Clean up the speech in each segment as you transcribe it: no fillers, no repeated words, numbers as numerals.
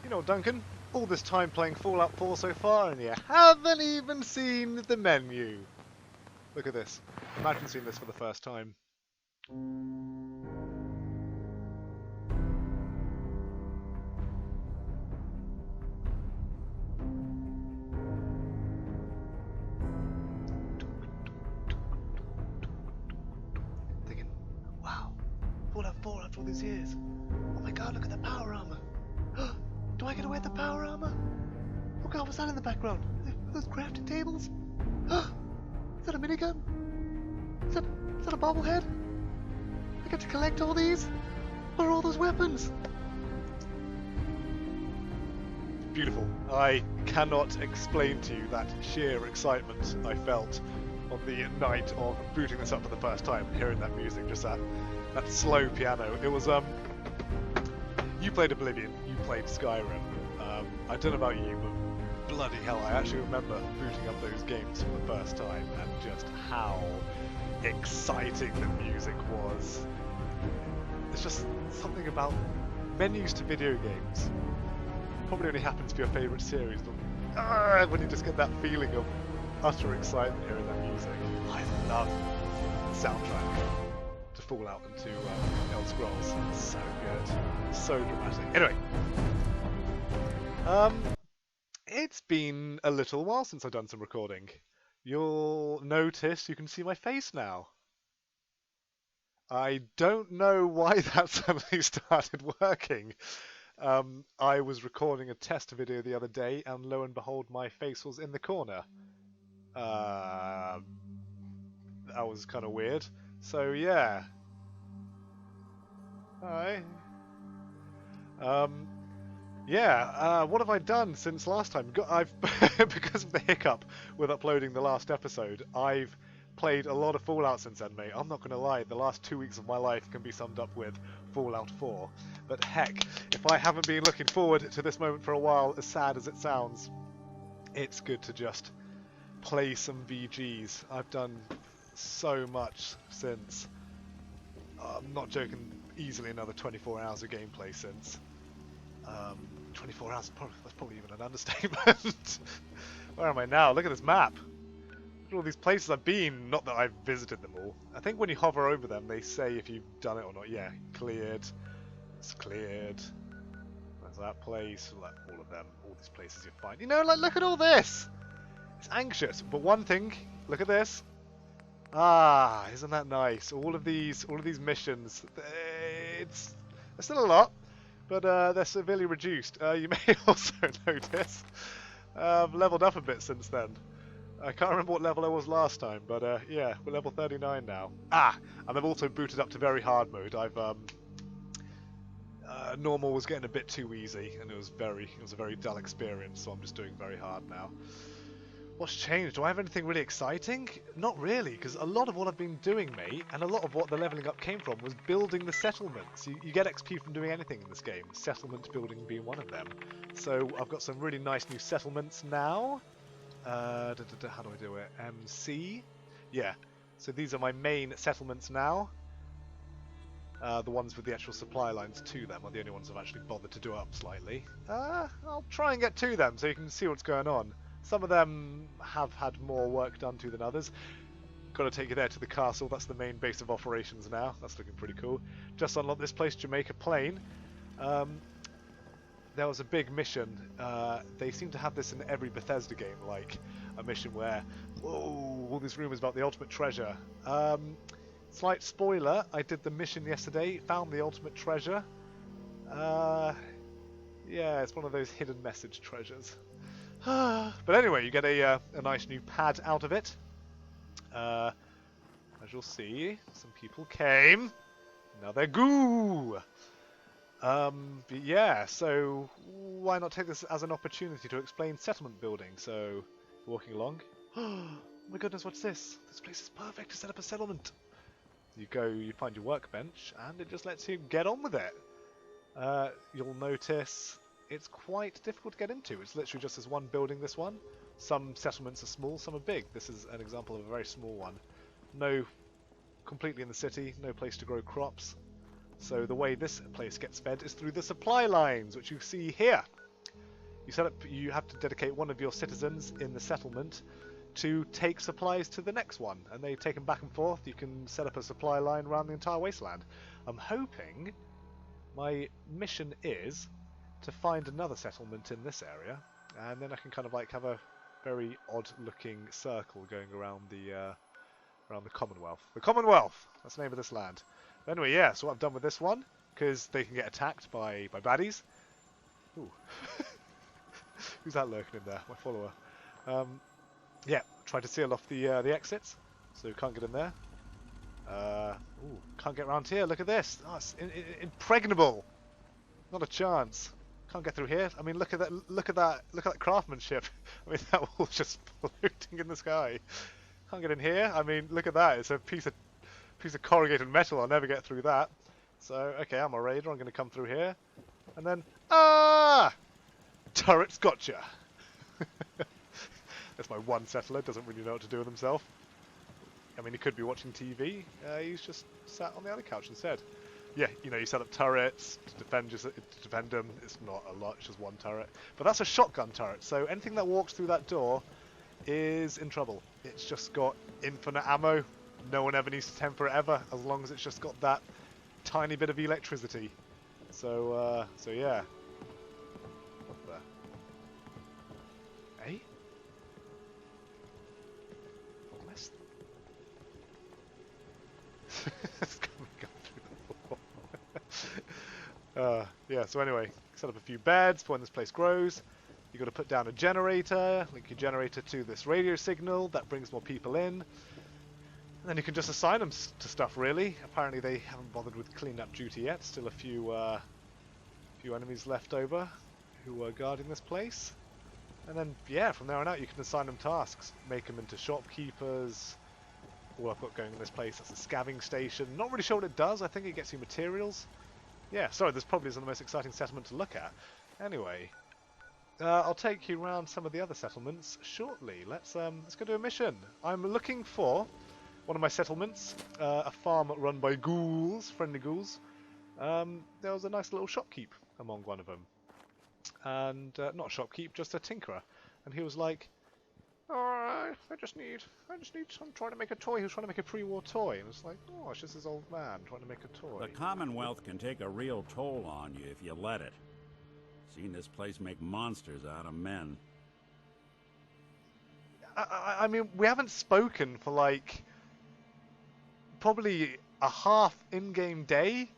You know, Duncan, all this time playing Fallout 4 so far, and you haven't even seen the menu. Look at this. Imagine seeing this for the first time. Thinking, wow, Fallout 4 after all these years. Oh my god, look at the power armor. Do I get to wear the power armor? Oh god, what's that in the background? Are those crafting tables? Is that a minigun? Is that a bobblehead? I get to collect all these? What are all those weapons? Beautiful. I cannot explain to you that sheer excitement I felt on the night of booting this up for the first time, hearing that music, just that slow piano. It was you played Oblivion, you played Skyrim. I don't know about you, but bloody hell, I actually remember booting up those games for the first time and just how exciting the music was. There's just something about menus to video games. Probably only happens for your favourite series, but when you just get that feeling of utter excitement hearing that music. I love the soundtrack to Fallout and to Elder Scrolls. It's so good, so dramatic. Anyway, it's been a little while since I've done some recording. You'll notice you can see my face now. I don't know why that suddenly started working. I was recording a test video the other day, and lo and behold, my face was in the corner. That was kind of weird. So yeah. Hi. What have I done since last time? I've because of the hiccup with uploading the last episode, I've played a lot of Fallout since then, mate. I'm not going to lie, the last 2 weeks of my life can be summed up with Fallout 4. But heck, if I haven't been looking forward to this moment for a while, as sad as it sounds, it's good to just play some VGs. I've done so much since. I'm not joking, easily another 24 hours of gameplay since. 24 hours, that's probably even an understatement. Where am I now? Look at this map. Look at all these places I've been, not that I've visited them all. I think when you hover over them, they say if you've done it or not. Yeah, cleared. It's cleared. There's that place, all of them, all these places you find. You know, like, look at all this! It's anxious, but one thing, look at this. Ah, isn't that nice? All of these missions, it's still a lot, but they're severely reduced. You may also notice I've leveled up a bit since then. I can't remember what level I was last time, but yeah, we're level 39 now. Ah, and I've also booted up to very hard mode. I've normal was getting a bit too easy, and it was a very dull experience. So I'm just doing very hard now. What's changed? Do I have anything really exciting? Not really, because a lot of what I've been doing, mate, and a lot of what the leveling up came from was building the settlements. You get XP from doing anything in this game, settlement building being one of them. So I've got some really nice new settlements now. How do I do it? MC? Yeah, so these are my main settlements now. The ones with the actual supply lines to them are the only ones I've actually bothered to do up slightly. I'll try and get to them so you can see what's going on. Some of them have had more work done to than others. Got to take you there to the castle. That's the main base of operations now. That's looking pretty cool. Just unlocked this place, Jamaica Plain. There was a big mission. They seem to have this in every Bethesda game, like a mission where, whoa, all these rumours about the ultimate treasure. Slight spoiler, I did the mission yesterday, found the ultimate treasure. Yeah, it's one of those hidden message treasures. But anyway, you get a nice new pad out of it. As you'll see, some people came. Now they're goo! But yeah, so why not take this as an opportunity to explain settlement building? So, walking along. Oh my goodness, what's this? This place is perfect to set up a settlement. You go, you find your workbench, and it just lets you get on with it. You'll notice it's quite difficult to get into. It's literally just this one building, this one. Some settlements are small, some are big. This is an example of a very small one. No, completely in the city, no place to grow crops. So the way this place gets fed is through the supply lines, which you see here. You have to dedicate one of your citizens in the settlement to take supplies to the next one, and they take them back and forth. You can set up a supply line around the entire wasteland. I'm hoping my mission is to find another settlement in this area, and then I can kind of like have a very odd-looking circle going around the Commonwealth. The Commonwealth! That's the name of this land. But anyway, yeah, so what I've done with this one, because they can get attacked by baddies. Ooh. Who's that lurking in there? My follower. Yeah, try to seal off the exits, so you can't get in there. Ooh, can't get around here. Look at this. Oh, it's impregnable. Not a chance. Can't get through here. I mean, look at that. Look at that craftsmanship. I mean, that wall's just floating in the sky. Can't get in here. I mean, look at that. It's a piece of corrugated metal. I'll never get through that. So, okay, I'm a raider. I'm going to come through here, and then turret's gotcha. That's my one settler. Doesn't really know what to do with himself. I mean, he could be watching TV. He's just sat on the other couch instead. Yeah, you know, you set up turrets to defend them. It's not a lot, it's just one turret. But that's a shotgun turret, so anything that walks through that door is in trouble. It's just got infinite ammo. No one ever needs to temper it ever, as long as it's just got that tiny bit of electricity. So yeah. What the? Eh? Where's... it's coming up through the wall. Yeah, so anyway, set up a few beds for when this place grows. You've got to put down a generator, link your generator to this radio signal, that brings more people in. And then you can just assign them to stuff, really. Apparently they haven't bothered with clean-up duty yet. Still a few enemies left over who are guarding this place. And then, yeah, from there on out you can assign them tasks. Make them into shopkeepers. All I've got going in this place, that's a scavenging station. Not really sure what it does. I think it gets you materials. Yeah, sorry, this probably isn't the most exciting settlement to look at. Anyway, I'll take you around some of the other settlements shortly. Let's go do a mission. I'm looking for one of my settlements, a farm run by ghouls, friendly ghouls. There was a nice little shopkeep among one of them. And, not a shopkeep, just a tinkerer. And he was like, oh, I just need I'm trying to make a toy. He was trying to make a pre-war toy. And it's like, oh, it's just this old man trying to make a toy. The Commonwealth can take a real toll on you if you let it. Seen this place make monsters out of men. I mean, we haven't spoken for like probably a half in-game day.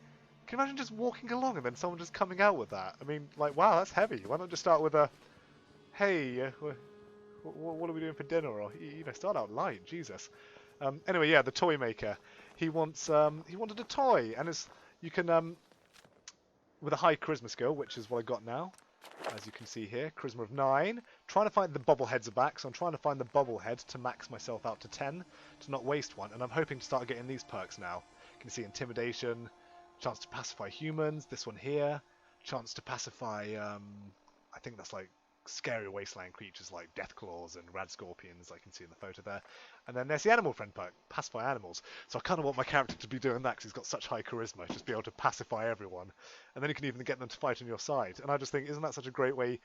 Can you imagine just walking along and then someone just coming out with that? I mean, like, wow, that's heavy. Why not just start with a, hey, what are we doing for dinner? Or, you know, start out light, Jesus. Anyway, yeah, the toy maker. He wanted a toy, and you can, with a high charisma skill, which is what I got now, as you can see here, charisma of 9. Trying to find the bobbleheads are back, so I'm trying to find the bobblehead to max myself out to 10, to not waste one, and I'm hoping to start getting these perks now. You can see intimidation, chance to pacify humans, this one here, chance to pacify, I think that's like scary wasteland creatures like deathclaws and rad scorpions, I can see in the photo there. And then there's the animal friend perk, pacify animals. So I kind of want my character to be doing that because he's got such high charisma, just be able to pacify everyone. And then you can even get them to fight on your side. And I just think, isn't that such a great way?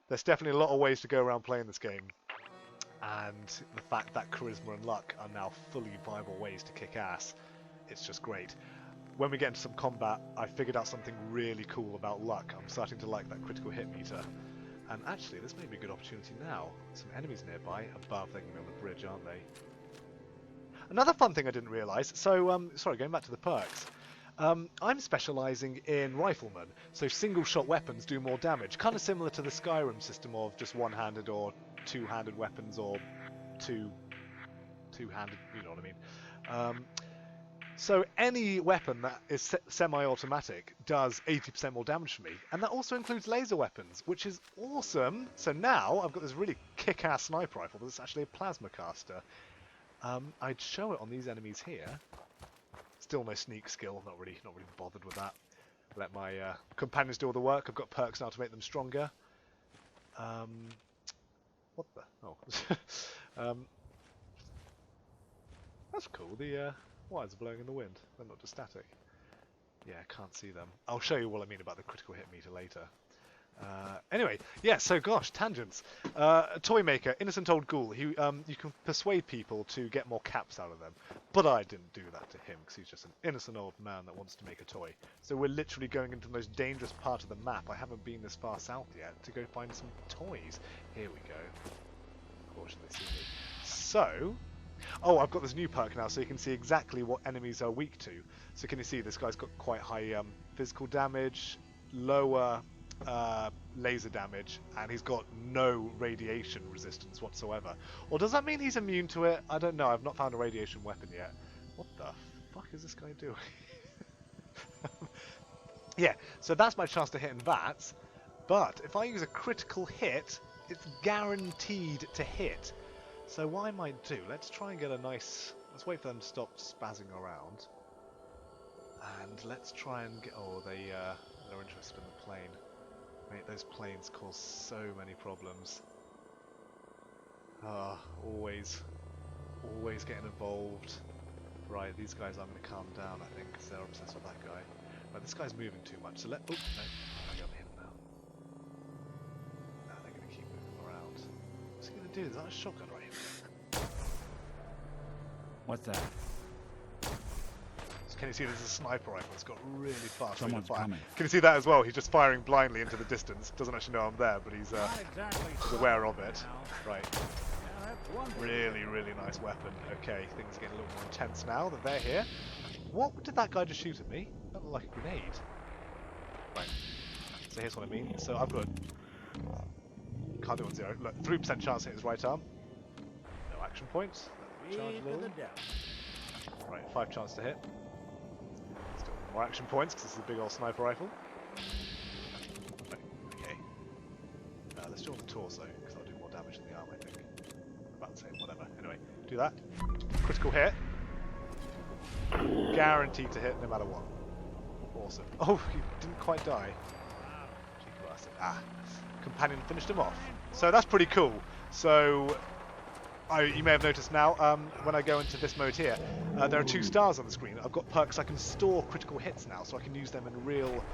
There's definitely a lot of ways to go around playing this game. And the fact that charisma and luck are now fully viable ways to kick ass, it's just great. When we get into some combat, I figured out something really cool about luck. I'm starting to like that critical hit meter. And actually, this may be a good opportunity now. Some enemies nearby, above, they can be on the bridge, aren't they? Another fun thing I didn't realise, so, sorry, going back to the perks. I'm specialising in riflemen, so single-shot weapons do more damage. Kind of similar to the Skyrim system of just one-handed or two-handed weapons, or two-handed, you know what I mean. So any weapon that is semi-automatic does 80% more damage for me, and that also includes laser weapons, which is awesome. So now I've got this really kick-ass sniper rifle, but it's actually a plasma caster. I'd show it on these enemies here. Still no sneak skill, not really bothered with that. Let my companions do all the work. I've got perks now to make them stronger. What the? Oh, that's cool. The wires are blowing in the wind. They're not just static. Yeah, I can't see them. I'll show you what I mean about the critical hit meter later. Anyway, yeah, so gosh, tangents. A toy maker, innocent old ghoul. You can persuade people to get more caps out of them. But I didn't do that to him because he's just an innocent old man that wants to make a toy. So we're literally going into the most dangerous part of the map. I haven't been this far south yet to go find some toys. Here we go. Unfortunately, see me. So, oh, I've got this new perk now, so you can see exactly what enemies are weak to. So can you see this guy's got quite high physical damage, lower laser damage, and he's got no radiation resistance whatsoever. Or does that mean he's immune to it? I don't know. I've not found a radiation weapon yet. What the fuck is this guy doing? Yeah, so that's my chance to hit in that. But if I use a critical hit, it's guaranteed to hit. So what I might do, let's try and get a nice... Let's wait for them to stop spazzing around. And let's try and get... Oh, they're interested in the plane. Mate, those planes cause so many problems. Always getting involved. Right, these guys I'm going to calm down, I think, because they're obsessed with that guy. Right, this guy's moving too much, so let... Oh, no. I got him now. No, they're going to keep moving around. What's he going to do? Is that a shotgun right here? What's that? So can you see there's a sniper rifle? It's got really fast rate of Someone's fire. coming. Can you see that as well? He's just firing blindly into the distance. Doesn't actually know I'm there, but he's aware of it. Right. Really, really nice weapon. Okay, things are getting a little more intense now that they're here. What did that guy just shoot at me? That looked like a grenade. Right. So here's what I mean. So I've got... Can't do it on 0. Look, 3% chance to hit his right arm. No action points. Charge a little. Right, 5 chance to hit. Still more action points because this is a big old sniper rifle. Right, okay. Let's do it on the torso because that'll do more damage than the arm, I think. About the same, whatever. Anyway, do that. Critical hit. Guaranteed to hit no matter what. Awesome. Oh, he didn't quite die. Cheeky bastard. Companion finished him off. So that's pretty cool. So, you may have noticed now, when I go into this mode here, there are 2 stars on the screen. I've got perks I can store critical hits now, so I can use them in real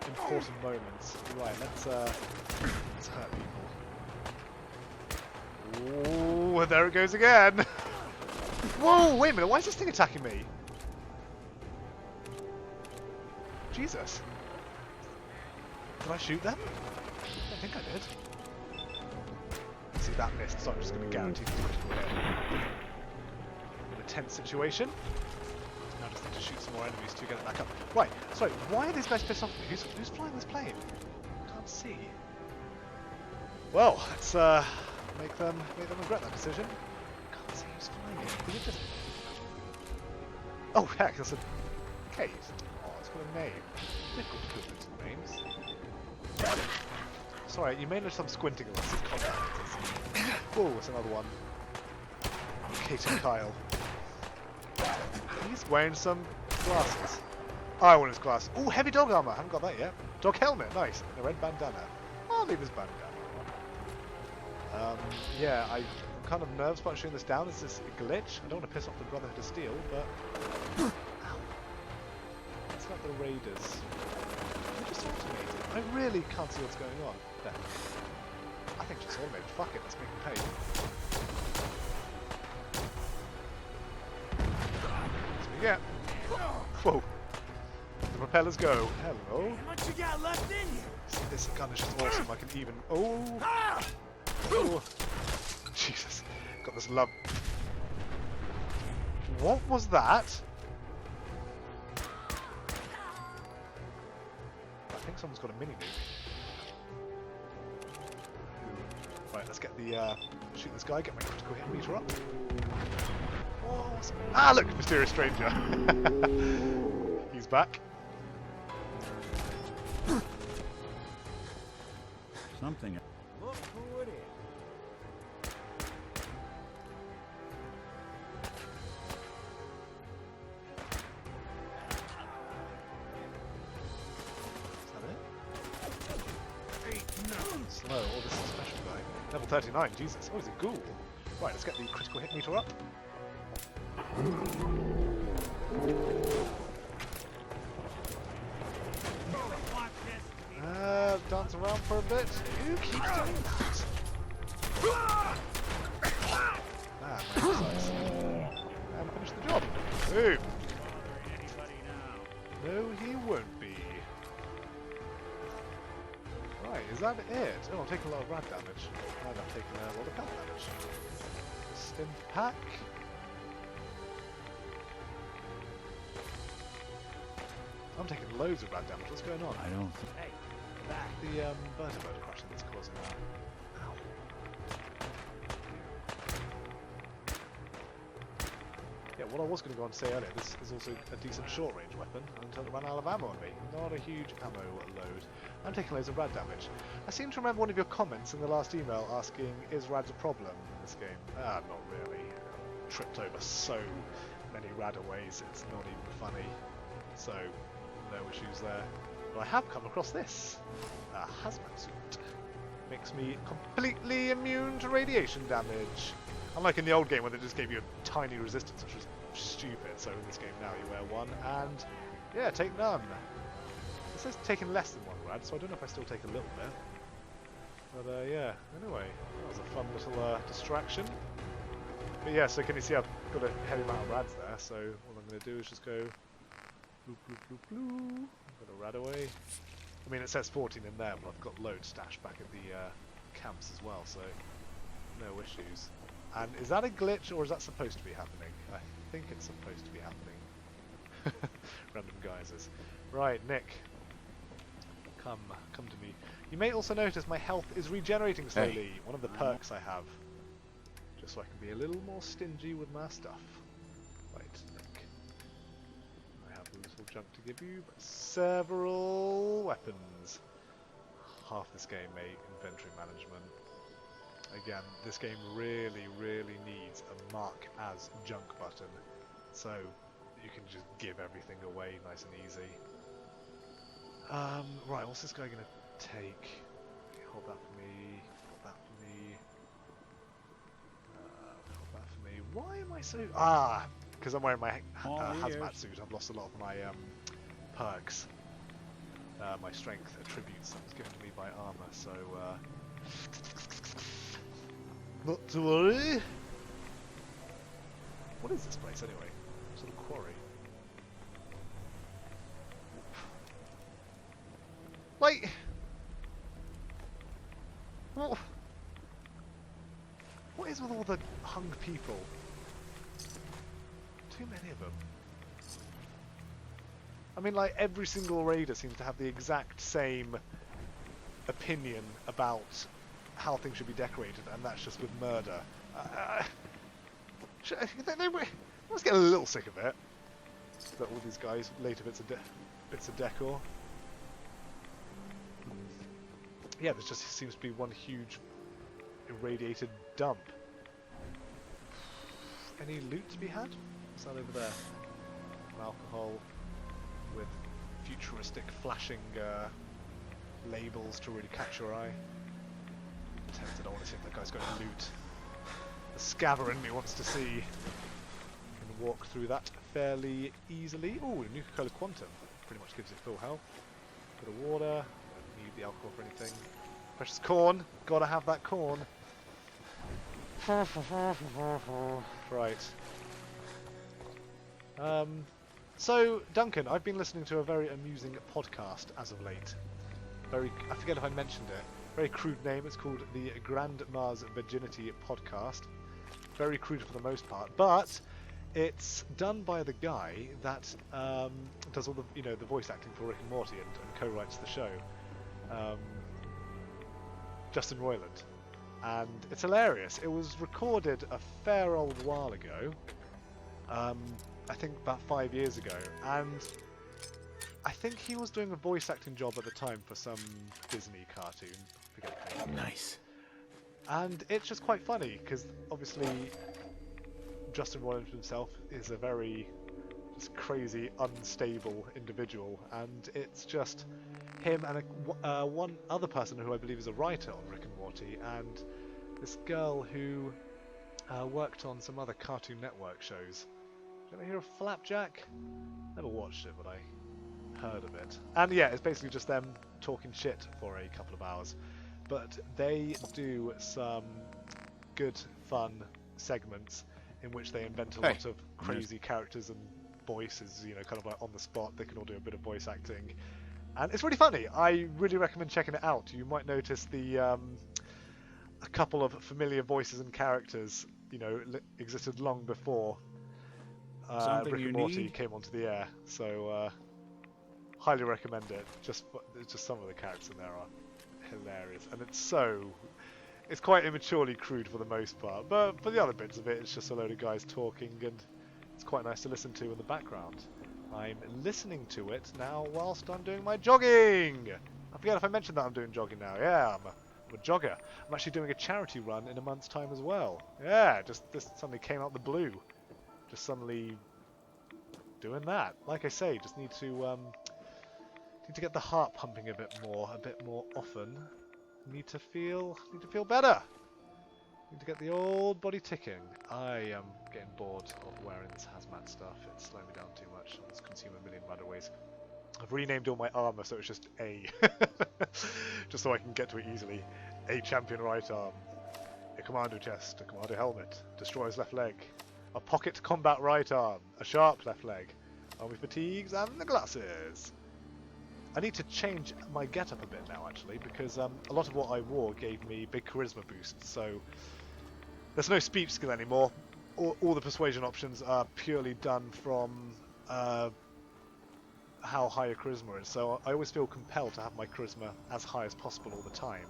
important moments. Right, let's hurt people. Ooh, there it goes again! Whoa, wait a minute, why is this thing attacking me? Jesus. Did I shoot them? I don't think I did. See, that missed, so I'm just going to guarantee the critical hit. In a tense situation. Now I just need to shoot some more enemies to get it back up. Right, sorry, why are these guys pissed off at me? Who's flying this plane? Can't see. Well, let's make them regret that decision. Can't see who's flying it. Is it just... Oh heck, that's a cave. Oh, it's got a name. Difficult to put some names. Sorry, you may notice I'm squinting a lot. This is contact. Oh, it's another one. Kate and Kyle. He's wearing some glasses. Oh, I want his glasses. Oh, heavy dog armor. I haven't got that yet. Dog helmet. Nice. And a red bandana. I'll leave this bandana. Yeah, I'm kind of nervous about shooting this down. Is this a glitch? I don't want to piss off the Brotherhood of Steel, but... Ow. It's like the Raiders. They're just automated. I really can't see what's going on. There. I think just automated. Fuck it, let's make them pay. That's what you get. Whoa. The propellers go. Hello. How much you got left in you? This gun is just awesome. I can even... Oh! Oh. Jesus. Got this love. What was that? I think someone's got a mini nuke. Right, let's get the shoot this guy, get my critical hit meter up. Oh, ah, look, mysterious stranger. He's back. Something. Look who it is. Slow. Oh, this is a special guy. Level 39, Jesus. Oh, he's a ghoul. Right, let's get the critical hit meter up. dance around for a bit. Who keeps doing that? Ah, nice. And finish the job. Boom. No, he won't be. Right, is that it? Oh, I'm taking a lot of rad damage. And I've taken a lot of health damage. Stim pack. I'm taking loads of rad damage. What's going on? I don't. Hey, back. The vertebra crushing that's causing that. Ow. Yeah, what I was going to go on to say earlier, this is also a decent short-range weapon until it ran out of ammo on me. Not a huge ammo load. I'm taking loads of rad damage. I seem to remember one of your comments in the last email asking, is rads a problem in this game? Not really. Tripped over so many radaways, it's not even funny. So, no issues there. But I have come across this. A hazmat suit. Makes me completely immune to radiation damage. Unlike in the old game where they just gave you a tiny resistance, which was stupid. So in this game now you wear one, and yeah, take none. It says taking less than one rad, so I don't know if I still take a little bit. But yeah, anyway, that was a fun little distraction. But yeah, so can you see I've got a heavy amount of rads there, so what I'm going to do is just go bloop, bloop, bloop, bloop. I'm going to rad away. I mean, it says 14 in there, but I've got loads stashed back at the camps as well, so no issues. And is that a glitch, or is that supposed to be happening? I think it's supposed to be happening. Random geysers. Right, Nick. Come to me. You may also notice my health is regenerating slowly. Hey. One of the perks I have. Just so I can be a little more stingy with my stuff. Right, Nick. I have a little junk to give you, but several weapons. Half this game, mate. Inventory management. Again, this game really, really needs a mark as junk button, so you can just give everything away nice and easy. Right, what's this guy going to take? Hold that for me, hold that for me, hold that for me. Why am I so... because I'm wearing my hazmat suit, I've lost a lot of my perks. My strength attributes that was given to me by armor, so... not to worry. What is this place anyway? Sort of quarry. Like, what is with all the hung people? Too many of them. I mean, like, every single raider seems to have the exact same opinion about how things should be decorated, and that's just with murder. They must get a little sick of it. That all these guys later bits of decor. Yeah, there just seems to be one huge irradiated dump. Any loot to be had? What's that over there? An alcohol with futuristic flashing labels to really catch your eye. Tempted, I want to see if that guy's got any loot. The scaver in me wants to see. Can walk through that fairly easily. Ooh, Nuka-Cola Quantum. Pretty much gives you full health. Bit of water. Don't need the alcohol for anything. Precious corn. Gotta have that corn. Right. So, Duncan, I've been listening to a very amusing podcast as of late. I forget if I mentioned it. Very crude name. It's called the Grandma's Virginity Podcast. Very crude for the most part, but it's done by the guy that does all the the voice acting for Rick and Morty and co-writes the show, Justin Roiland, and it's hilarious. It was recorded a fair old while ago, I think about 5 years ago, and I think he was doing a voice acting job at the time for some Disney cartoon. Nice. And it's just quite funny because obviously Justin Roiland himself is a very just crazy, unstable individual, and it's just him and one other person who I believe is a writer on Rick and Morty, and this girl who worked on some other Cartoon Network shows. Did you ever hear of Flapjack? Never watched it, but I heard of it. And yeah, it's basically just them talking shit for a couple of hours. But they do some good, fun segments in which they invent a lot of crazy characters and voices, you know, kind of like on the spot. They can all do a bit of voice acting. And it's really funny. I really recommend checking it out. You might notice the a couple of familiar voices and characters, you know, existed long before Something Rick you and Morty need? came onto the air. So highly recommend it. Just some of the characters in there are hilarious, and it's quite immaturely crude for the most part. But for the other bits of it, it's just a load of guys talking, and it's quite nice to listen to in the background. I'm listening to it now whilst I'm doing my jogging. I forget if I mentioned that I'm doing jogging now. Yeah, I'm a jogger. I'm actually doing a charity run in a month's time as well. Yeah, just this suddenly came out the blue. Just suddenly doing that. Like I say, just need to get the heart pumping a bit more often. Need to feel better. Need to get the old body ticking. I am getting bored of wearing this hazmat stuff. It's slowing me down too much. I'll just consume a million radaways. I've renamed all my armor so it's just A. Just so I can get to it easily. A champion right arm. A commando chest. A commando helmet. Destroyer's left leg. A pocket combat right arm. A sharp left leg. Army fatigues and the glasses. I need to change my getup a bit now, actually, because a lot of what I wore gave me big charisma boosts, so there's no speech skill anymore. All the persuasion options are purely done from how high your charisma is, so I always feel compelled to have my charisma as high as possible all the time,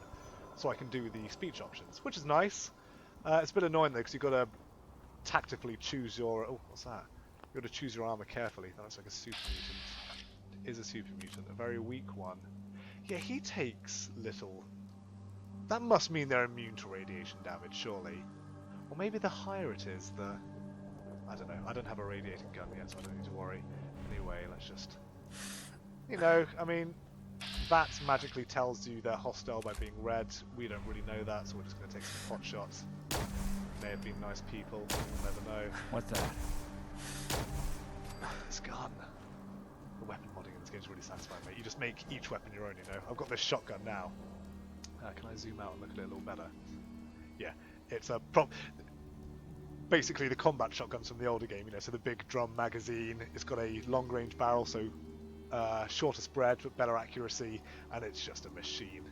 so I can do the speech options, which is nice. It's a bit annoying, though, because you've got to tactically choose your... Oh, what's that? You've got to choose your armor carefully. That looks like a super mutant. Is a super mutant, a very weak one. Yeah, he takes little. That must mean they're immune to radiation damage, surely. Or maybe the higher it is, the... I don't know. I don't have a radiating gun yet, so I don't need to worry. Anyway, let's just... You know, I mean, VATS magically tells you they're hostile by being red. We don't really know that, so we're just going to take some pot shots. May have been nice people. We'll never know. What's that? This gun. The weapon modding in this game is really satisfying, mate. You just make each weapon your own, you know. I've got this shotgun now. Can I zoom out and look at it a little better? Yeah, it's a basically the combat shotguns from the older game, you know. So the big drum magazine. It's got a long-range barrel, so shorter spread but better accuracy, and it's just a machine.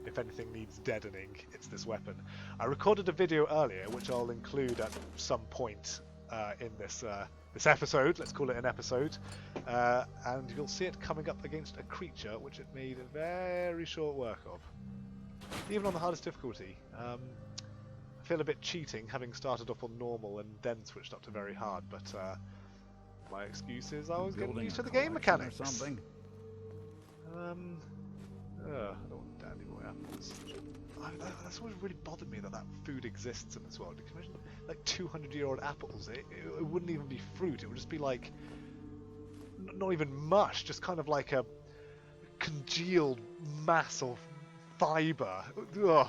If anything needs deadening, it's this weapon. I recorded a video earlier, which I'll include at some point in this episode. Let's call it an episode, and you'll see it coming up against a creature which it made a very short work of, even on the hardest difficulty. I feel a bit cheating having started off on normal and then switched up to very hard, but my excuse is I was getting used to the game mechanics. Or something. I don't want dandy boy apples. That's always really bothered me that food exists in this world. Can you imagine, like 200-year-old apples? It wouldn't even be fruit. It would just be like, not even mush, just kind of like a congealed mass of fibre. Ugh.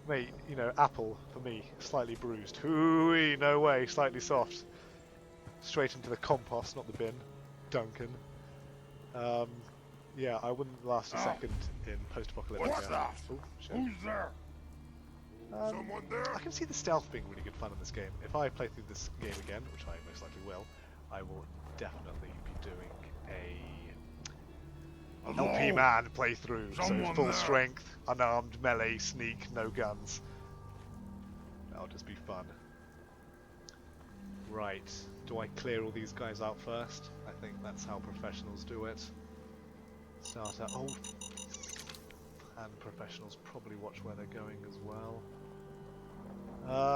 Mate, you know, apple for me, slightly bruised. Hooey, no way, slightly soft. Straight into the compost, not the bin. Duncan. Yeah, I wouldn't last a second in post-apocalyptic. What's that? Oh, shit. Who's there? Someone there? I can see the stealth being really good fun in this game. If I play through this game again, which I most likely will, I will definitely be doing a LP Man playthrough. So full there. strength, unarmed, melee, sneak, no guns. That'll just be fun. Right, do I clear all these guys out first? I think that's how professionals do it. Start out. Oh, and professionals probably watch where they're going as well.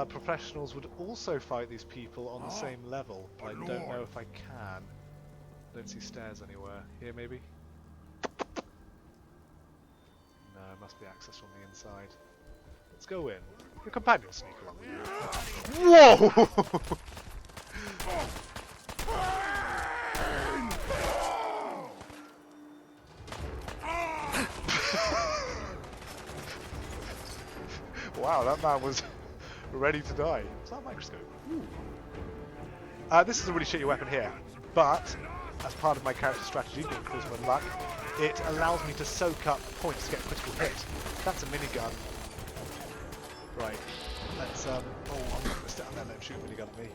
Professionals would also fight these people on the same level, but I don't know if I can. Don't see stairs anywhere. Here, maybe? No, it must be access from the inside. Let's go in. Your companion sneak along with you. Whoa! Wow, that man was ready to die. Is that a microscope? Ooh. This is a really shitty weapon here, but as part of my character strategy, being Charisma and Luck, it allows me to soak up points to get a critical hit. That's a minigun. Right. Let's, oh, I'm not going to stand there and let him shoot a minigun at me.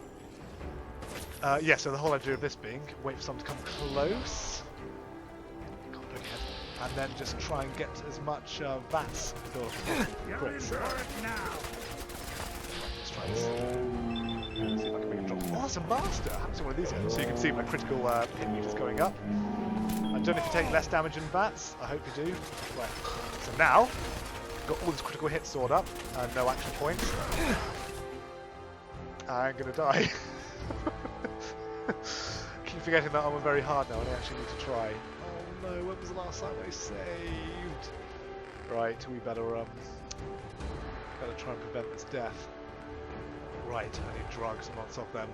Yeah, so the whole idea of this being, wait for someone to come close, and then just try and get as much VATS built as crits. Let's try this. See if I can make a drop. Oh, that's a master! I haven't seen one of these yet. So you can see my critical hit meters going up. I don't know if you take less damage in VATS. I hope you do. Right. So now, I've got all this critical hits stored up, and no action points. I'm gonna die. Keep forgetting that I'm very hard now and I actually need to try. Oh no, when was the last time I saved? Right, we better try and prevent this death. Right, I need drugs, lots of them.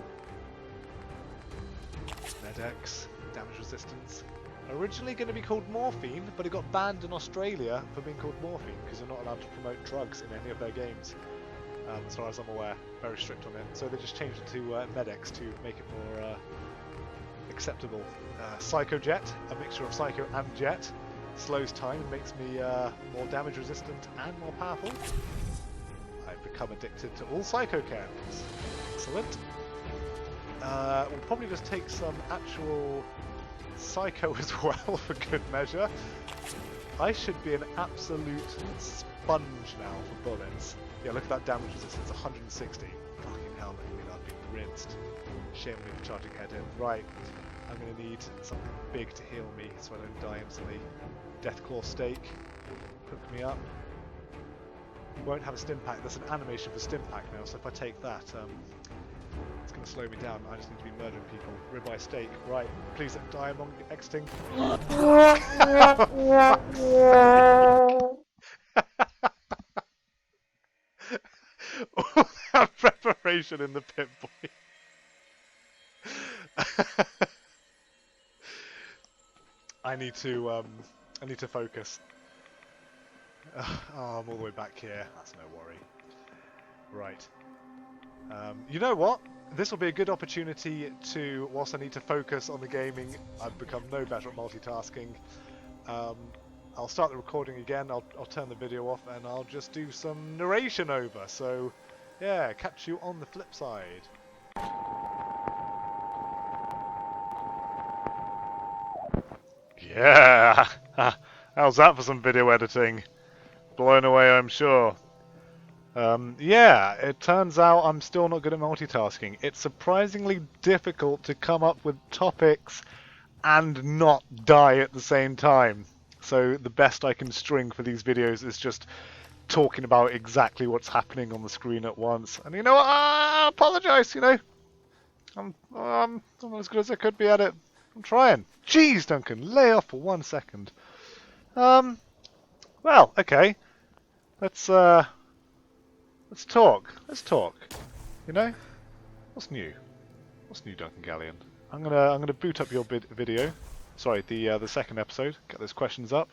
Med-X, damage resistance. Originally going to be called morphine, but it got banned in Australia for being called morphine because you're not allowed to promote drugs in any of their games. As far as I'm aware, very strict on it. So they just changed it to Med-X to make it more acceptable. Psycho Jet, a mixture of Psycho and Jet, slows time and makes me more damage resistant and more powerful. I've become addicted to all Psycho cans. Excellent. We'll probably just take some actual Psycho as well for good measure. I should be an absolute sponge now for bullets. Yeah, look at that damage resistance, 160. Fucking hell, that means I've been rinsed. Shame on me for charging head in. Right, I'm going to need something big to heal me so I don't die instantly. Deathclaw Stake, hook me up. You won't have a stim pack, there's an animation for stim pack now, so if I take that, it's going to slow me down. I just need to be murdering people. Ribeye Steak, right, please don't die among the exiting. All that preparation in the Pip Boy. I need to focus. Oh, I'm all the way back here. That's no worry. Right. You know what? This will be a good opportunity to, whilst I need to focus on the gaming, I've become no better at multitasking. I'll start the recording again, I'll turn the video off, and I'll just do some narration over. So, yeah, catch you on the flip side. Yeah! How's that for some video editing? Blown away, I'm sure. Yeah, it turns out I'm still not good at multitasking. It's surprisingly difficult to come up with topics and not die at the same time. So the best I can string for these videos is just talking about exactly what's happening on the screen at once. And you know what? I apologise, you know. I'm not as good as I could be at it. I'm trying. Jeez, Duncan, lay off for 1 second. Well, okay. Let's talk. Let's talk. You know? What's new? What's new, Duncan Gallion? I'm gonna boot up your video. Sorry, the second episode. Get those questions up.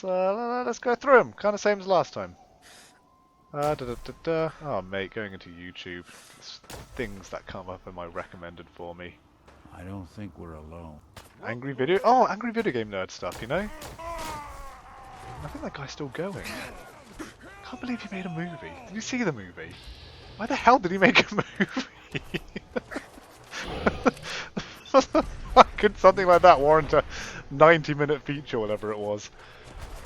Let's go through them. Kind of same as last time. Oh, mate, going into YouTube. There's things that come up in my recommended for me. I don't think we're alone. Angry video? Oh, angry video game nerd stuff, you know? I think that guy's still going. Can't believe he made a movie. Did you see the movie? Why the hell did he make a movie? Why could something like that warrant a 90-minute feature, whatever it was?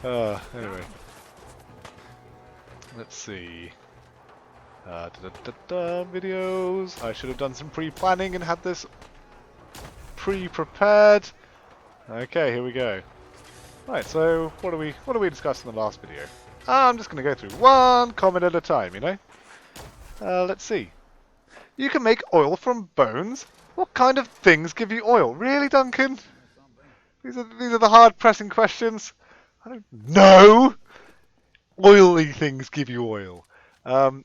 Anyway. Let's see. Videos. I should have done some pre-planning and had this pre-prepared. Okay, here we go. Right, so what do we discuss in the last video? I'm just going to go through one comment at a time, you know? Let's see. You can make oil from bones? What kind of things give you oil? Really, Duncan? These are the hard-pressing questions. I don't know. Oily things give you oil.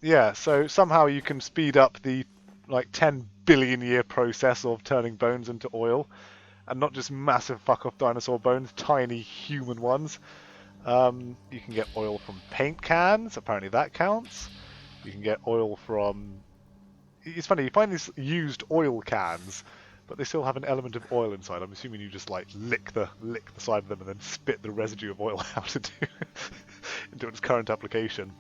Yeah, so somehow you can speed up the 10 billion year process of turning bones into oil, and not just massive fuck-off dinosaur bones, tiny human ones. You can get oil from paint cans, apparently that counts. You can get oil from... It's funny, you find these used oil cans but they still have an element of oil inside. I'm assuming you just like lick the side of them and then spit the residue of oil out into its current application.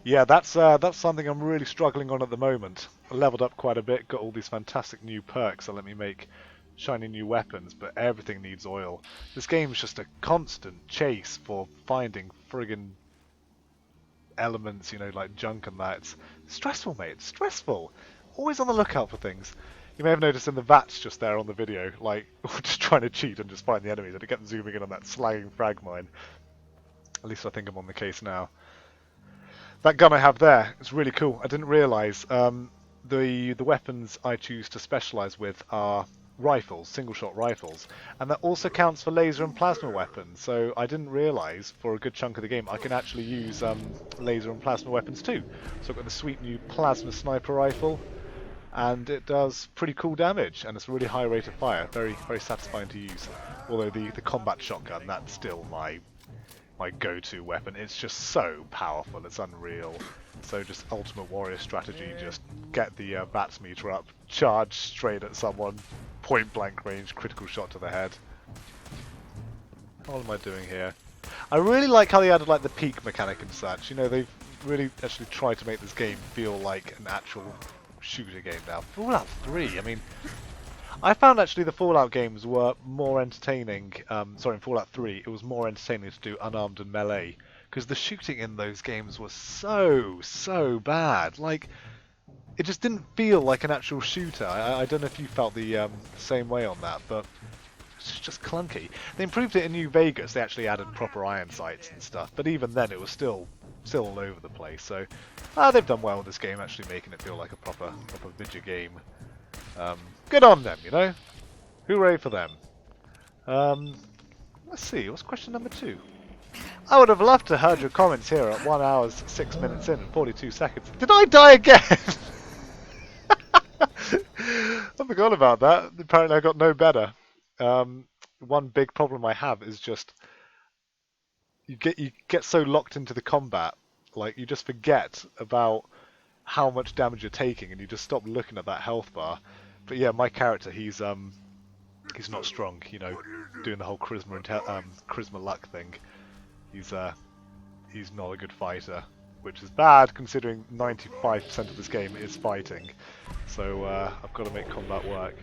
Yeah, that's something I'm really struggling on at the moment. I leveled up quite a bit, got all these fantastic new perks that let me make shiny new weapons, but everything needs oil. This game's just a constant chase for finding friggin' elements, you know, like junk and that. It's stressful, mate. It's stressful. Always on the lookout for things. You may have noticed in the VATS just there on the video, like, just trying to cheat and just find the enemies, and it kept zooming in on that slagging frag mine. At least I think I'm on the case now. That gun I have there, it's really cool. I didn't realise the weapons I choose to specialise with are rifles, single-shot rifles, and that also counts for laser and plasma weapons. So I didn't realise for a good chunk of the game I can actually use laser and plasma weapons too. So I've got the sweet new plasma sniper rifle, and it does pretty cool damage, and it's a really high rate of fire. Very, very satisfying to use. Although the combat shotgun, that's still my go-to weapon. It's just so powerful, it's unreal. So just ultimate warrior strategy, just get the VATS meter up, charge straight at someone, point blank range, critical shot to the head. What am I doing here? I really like how they added like the peak mechanic and such. You know, they've really actually tried to make this game feel like an actual shooter game now. Fallout 3, I mean, I found actually the Fallout games were more entertaining. Sorry, in Fallout 3, it was more entertaining to do unarmed and melee, because the shooting in those games was so bad. Like, it just didn't feel like an actual shooter. I don't know if you felt the same way on that, but it's just clunky. They improved it in New Vegas. They actually added proper iron sights and stuff, but even then, it was still all over the place. So they've done well with this game, actually making it feel like a proper video game. Good on them, you know? Hooray for them. Let's see, what's question number 2? I would have loved to heard your comments here at 1 hour, 6 minutes in and 42 seconds. Did I die again? I forgot about that. Apparently I got no better. One big problem I have is just you get so locked into the combat, like you just forget about how much damage you're taking, and you just stop looking at that health bar. But yeah, my character, he's not strong, you know, doing the whole charisma and charisma luck thing. He's not a good fighter, which is bad considering 95% of this game is fighting. So I've got to make combat work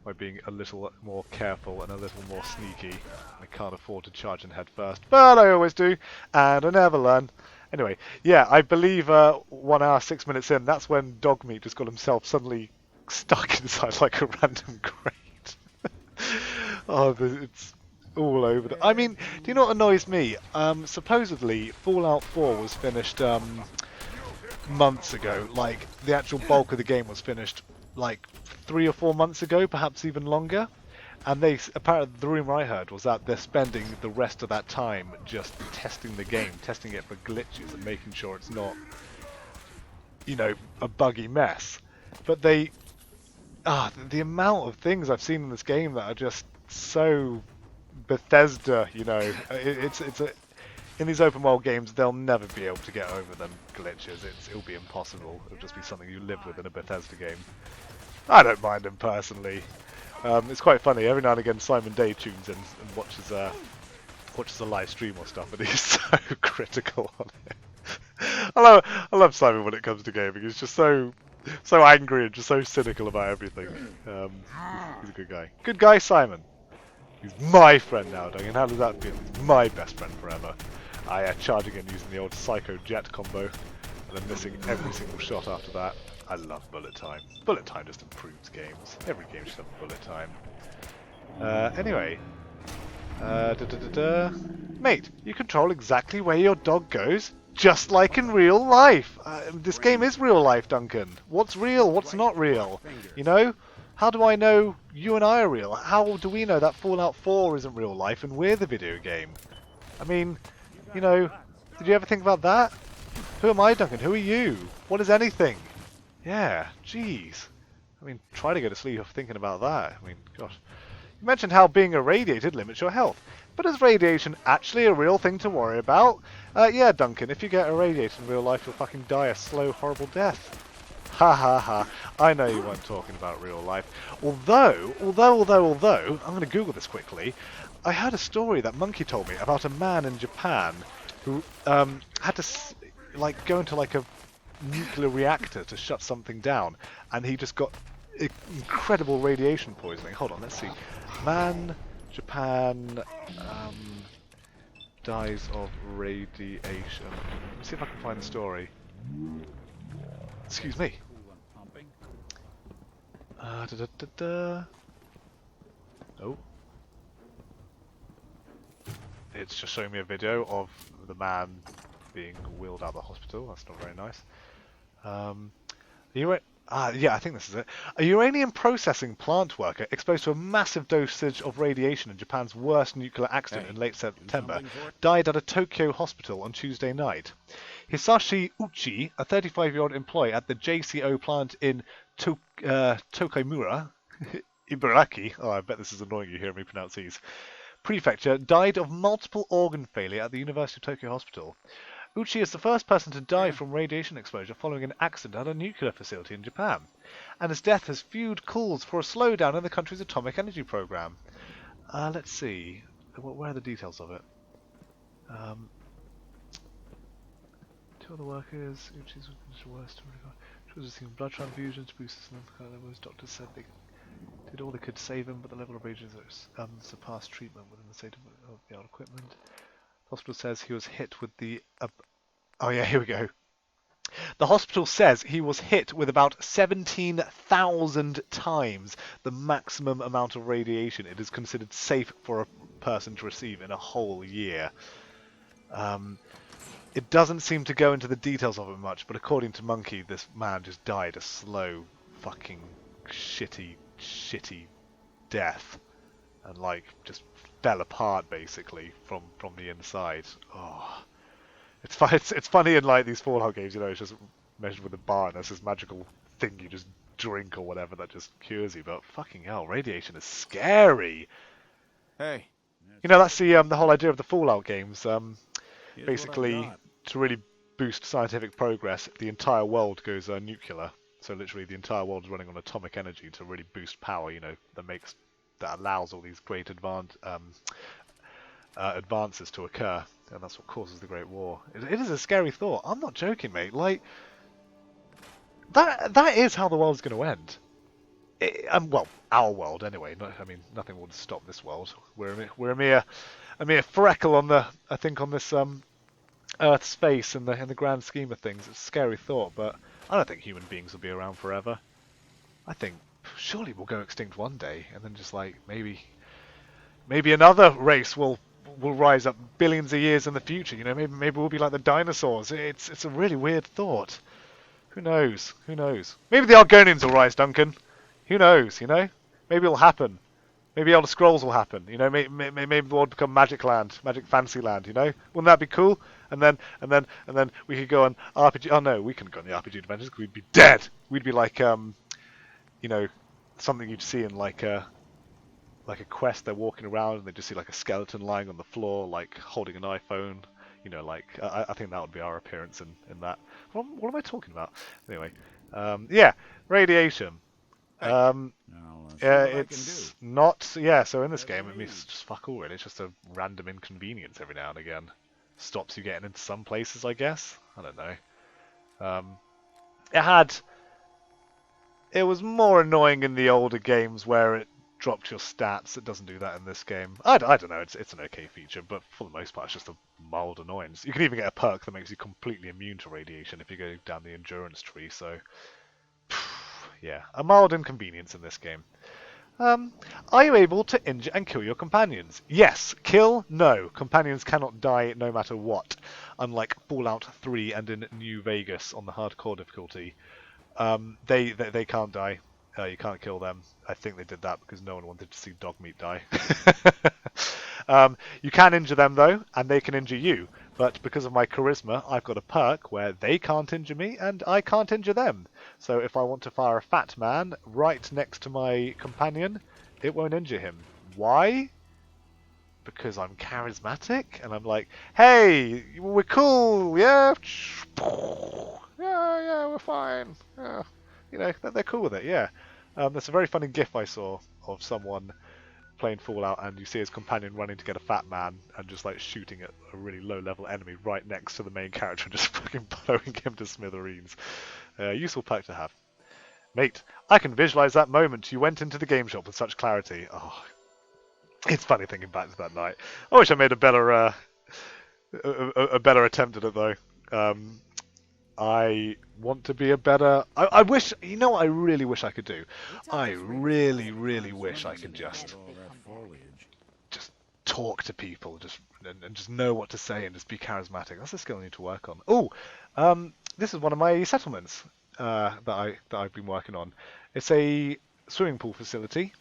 by being a little more careful and a little more sneaky. I can't afford to charge in head first, but I always do, and I never learn. Anyway, yeah, I believe 1 hour, 6 minutes in, that's when Dogmeat just got himself suddenly stuck inside like a random crate. Oh, it's all over the... I mean, do you know what annoys me? Supposedly, Fallout 4 was finished months ago. Like, the actual bulk of the game was finished like 3 or 4 months ago, perhaps even longer. And apparently the rumor I heard was that they're spending the rest of that time just testing the game, testing it for glitches and making sure it's not, you know, a buggy mess. But the amount of things I've seen in this game that are just so Bethesda, you know, in these open world games they'll never be able to get over them glitches. It'll be impossible. It'll just be something you live with in a Bethesda game. I don't mind them personally. It's quite funny. Every now and again, Simon Day tunes in and watches a live stream or stuff, and he's so critical on it. I love Simon when it comes to gaming. He's just so angry and just so cynical about everything. He's a good guy. Good guy, Simon. He's my friend now, Duncan. How does that feel? He's my best friend forever. Charging in using the old Psycho Jet combo, and then missing every single shot after that. I love bullet time. Bullet time just improves games. Every game should have bullet time. Anyway. Mate, you control exactly where your dog goes, just like in real life. This game is real life, Duncan. What's real? What's not real? You know? How do I know you and I are real? How do we know that Fallout 4 isn't real life and we're the video game? I mean, you know, did you ever think about that? Who am I, Duncan? Who are you? What is anything? Yeah, jeez. I mean, try to go to sleep thinking about that. I mean, gosh. You mentioned how being irradiated limits your health. But is radiation actually a real thing to worry about? Yeah, Duncan, if you get irradiated in real life, you'll fucking die a slow, horrible death. Ha ha ha. I know you weren't talking about real life. Although, I'm going to Google this quickly. I heard a story that Monkey told me about a man in Japan who had to like go into like a nuclear reactor to shut something down, and he just got incredible radiation poisoning. Hold on, let's see. Man, Japan, dies of radiation. Let's see if I can find the story. Excuse me. Oh. It's just showing me a video of the man being wheeled out of the hospital. That's not very nice. Yeah, I think this is it. A uranium processing plant worker exposed to a massive dosage of radiation in Japan's worst nuclear accident in late September died at a Tokyo hospital on Tuesday night. Hisashi Uchi, a 35-year-old employee at the JCO plant in Tokaimura, Ibaraki, oh I bet this is annoying you hearing me pronounce these, prefecture, died of multiple organ failure at the University of Tokyo Hospital. Uchi is the first person to die from radiation exposure following an accident at a nuclear facility in Japan, and his death has fueled calls for a slowdown in the country's atomic energy program. Let's see, where are the details of it? Two other workers, Uchi's worst. She was receiving blood transfusions to boost his lymph levels. Doctors said they did all they could to save him, but the level of radiation surpassed treatment within the state of the old equipment. The hospital says he was hit with the... oh yeah, here we go. The hospital says he was hit with about 17,000 times the maximum amount of radiation it is considered safe for a person to receive in a whole year. It doesn't seem to go into the details of it much, but according to Monkey, this man just died a slow, fucking, shitty death. And, like, just fell apart, basically, from the inside. Oh. It's funny in, like, these Fallout games, you know, it's just measured with a bar, and there's this magical thing you just drink or whatever that just cures you, but fucking hell, radiation is scary! Hey. You know, that's the whole idea of the Fallout games. Basically, to really boost scientific progress, the entire world goes nuclear. So literally, the entire world is running on atomic energy to really boost power. You know, that allows all these great advances to occur, and that's what causes the Great War. It is a scary thought. I'm not joking, mate. Like that is how the world's going to end. Well, our world anyway. I mean, nothing will stop this world. We're a mere freckle on this Earth's face in the grand scheme of things. It's a scary thought, but I don't think human beings will be around forever. I think surely we'll go extinct one day, and then just like maybe another race will rise up billions of years in the future. You know, maybe we'll be like the dinosaurs. It's a really weird thought. Who knows? Who knows? Maybe the Argonians will rise, Duncan. Who knows? You know, maybe it'll happen. Maybe Elder Scrolls will happen. You know, maybe the world become Magic Land, Magic Fantasy Land. You know, wouldn't that be cool? And then we could go on RPG. Oh no, we couldn't go on the RPG adventures because we'd be dead. We'd be like you know, something you'd see in like a quest. They're walking around and they just see like a skeleton lying on the floor, like holding an iPhone. You know, like I think that would be our appearance in that. What am I talking about? Anyway, yeah, radiation. It's not. Yeah, so in this game, it means just fuck all. Really, it's just a random inconvenience every now and again. Stops you getting into some places, I guess. I don't know. It was more annoying in the older games where it dropped your stats. It doesn't do that in this game. I don't know. It's an okay feature, but for the most part, it's just a mild annoyance. You can even get a perk that makes you completely immune to radiation if you go down the endurance tree. So, yeah, a mild inconvenience in this game. Are you able to injure and kill your companions? Yes. Kill? No. Companions cannot die no matter what. Unlike Fallout 3 and in New Vegas on the hardcore difficulty. They can't die. You can't kill them. I think they did that because no one wanted to see Dogmeat die. You can injure them though, and they can injure you. But because of my charisma, I've got a perk where they can't injure me and I can't injure them. So if I want to fire a fat man right next to my companion, it won't injure him. Why? Because I'm charismatic and I'm like, hey, we're cool, yeah? Yeah, we're fine. Yeah. you know, they're cool with it. Yeah. There's a very funny GIF I saw of someone playing Fallout, and you see his companion running to get a fat man and just like shooting at a really low-level enemy right next to the main character and just fucking blowing him to smithereens. Useful perk to have. Mate, I can visualize that moment you went into the game shop with such clarity. Oh, it's funny thinking back to that night. I wish I made a better attempt at it though. I want to be a better. I wish. You know what I really wish I could do? I really, really wish I could just talk to people, and just know what to say and just be charismatic. That's a skill I need to work on. Oh, this is one of my settlements that I've been working on. It's a swimming pool facility.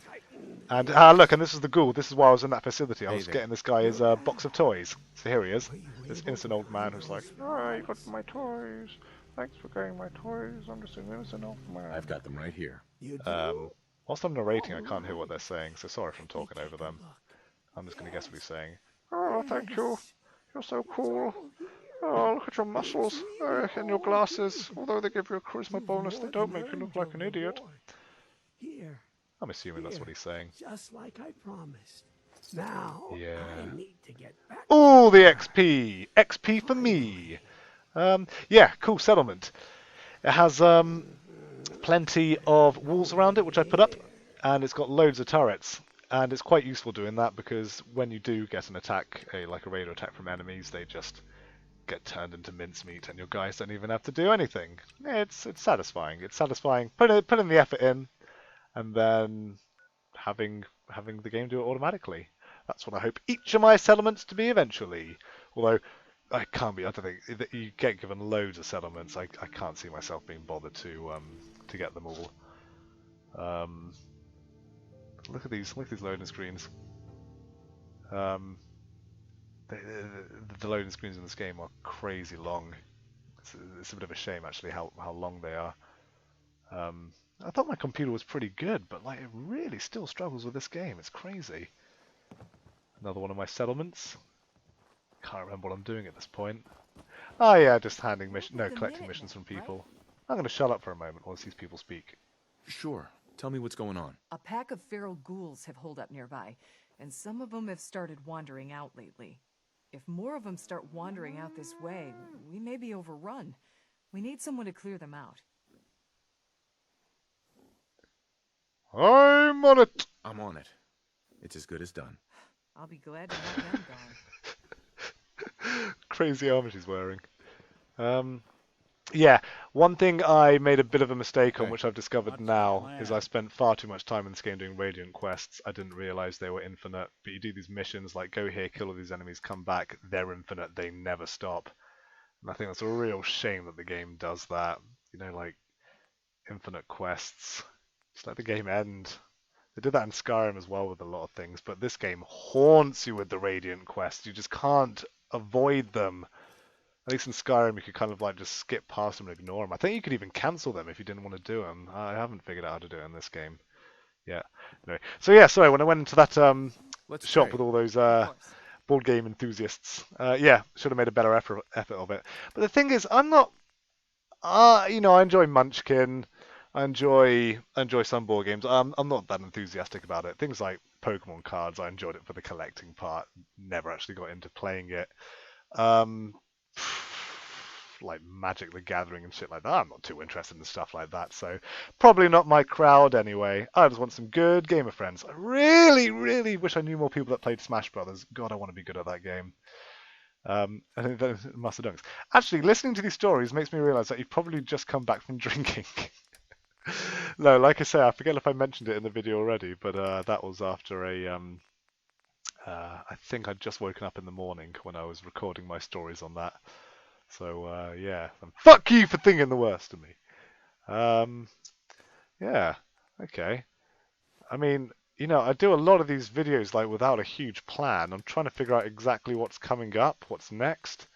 And look, and this is the ghoul. This is why I was in that facility. I was getting this guy his box of toys. So here he is, this innocent old man who's like, "Oh, you got my toys. Thanks for getting my toys. I'm just an innocent old man." I've got them right here. Whilst I'm narrating, I can't hear what they're saying, so sorry if I'm talking over them. I'm just going to guess what he's saying. "Oh, thank you. You're so cool. Oh, look at your muscles and your glasses. Although they give you a charisma bonus, they don't make you look like an idiot." Here. I'm assuming that's what he's saying. Just like I promised. Now, Yeah. I need to get back. All the XP! XP for me! Yeah, cool settlement. It has plenty of walls around it, which I put up, and it's got loads of turrets. And it's quite useful doing that because when you do get an attack, like a radar attack from enemies, they just get turned into mincemeat, and your guys don't even have to do anything. It's satisfying. It's satisfying putting the effort in, and then having the game do it automatically. That's what I hope each of my settlements to be eventually. Although I don't think that you get given loads of settlements. I can't see myself being bothered to get them all. Look at these loading screens. The loading screens in this game are crazy long. It's a bit of a shame actually how long they are. I thought my computer was pretty good, but like it really still struggles with this game. It's crazy. Another one of my settlements. Can't remember what I'm doing at this point. Oh yeah, just collecting missions from people. I'm going to shut up for a moment while these people speak. Sure. Tell me what's going on. A pack of feral ghouls have holed up nearby, and some of them have started wandering out lately. If more of them start wandering out this way, we may be overrun. We need someone to clear them out. I'm on it! I'm on it. It's as good as done. I'll be glad to have them gone. Crazy armor she's wearing. Yeah, one thing I made a bit of a mistake on, which I've discovered now, is I spent far too much time in this game doing Radiant quests. I didn't realise they were infinite, but you do these missions like go here, kill all these enemies, come back, they're infinite, they never stop. And I think that's a real shame that the game does that. You know, like, infinite quests. Just let the game end. They did that in Skyrim as well with a lot of things, but this game haunts you with the Radiant quests. You just can't avoid them. At least in Skyrim, you could kind of like just skip past them and ignore them. I think you could even cancel them if you didn't want to do them. I haven't figured out how to do it in this game. Yeah. Anyway. So yeah, sorry, when I went into that shop with all those board game enthusiasts, yeah, should have made a better effort of it. But the thing is, I'm not, you know, I enjoy Munchkin. I enjoy some board games. I'm not that enthusiastic about it. Things like Pokemon cards, I enjoyed it for the collecting part. Never actually got into playing it. Like Magic the Gathering and shit like that, I'm not too interested in stuff like that, so probably not my crowd anyway. I just want some good gamer friends. I really, really wish I knew more people that played Smash Brothers. God, I want to be good at that game. I think that must have done. Actually, listening to these stories makes me realise that you've probably just come back from drinking. No, like I say, I forget if I mentioned it in the video already, but that was after a I think I'd just woken up in the morning when I was recording my stories on that. So, yeah. And fuck you for thinking the worst of me. Yeah. Okay. I mean, you know, I do a lot of these videos like without a huge plan. I'm trying to figure out exactly what's coming up, what's next.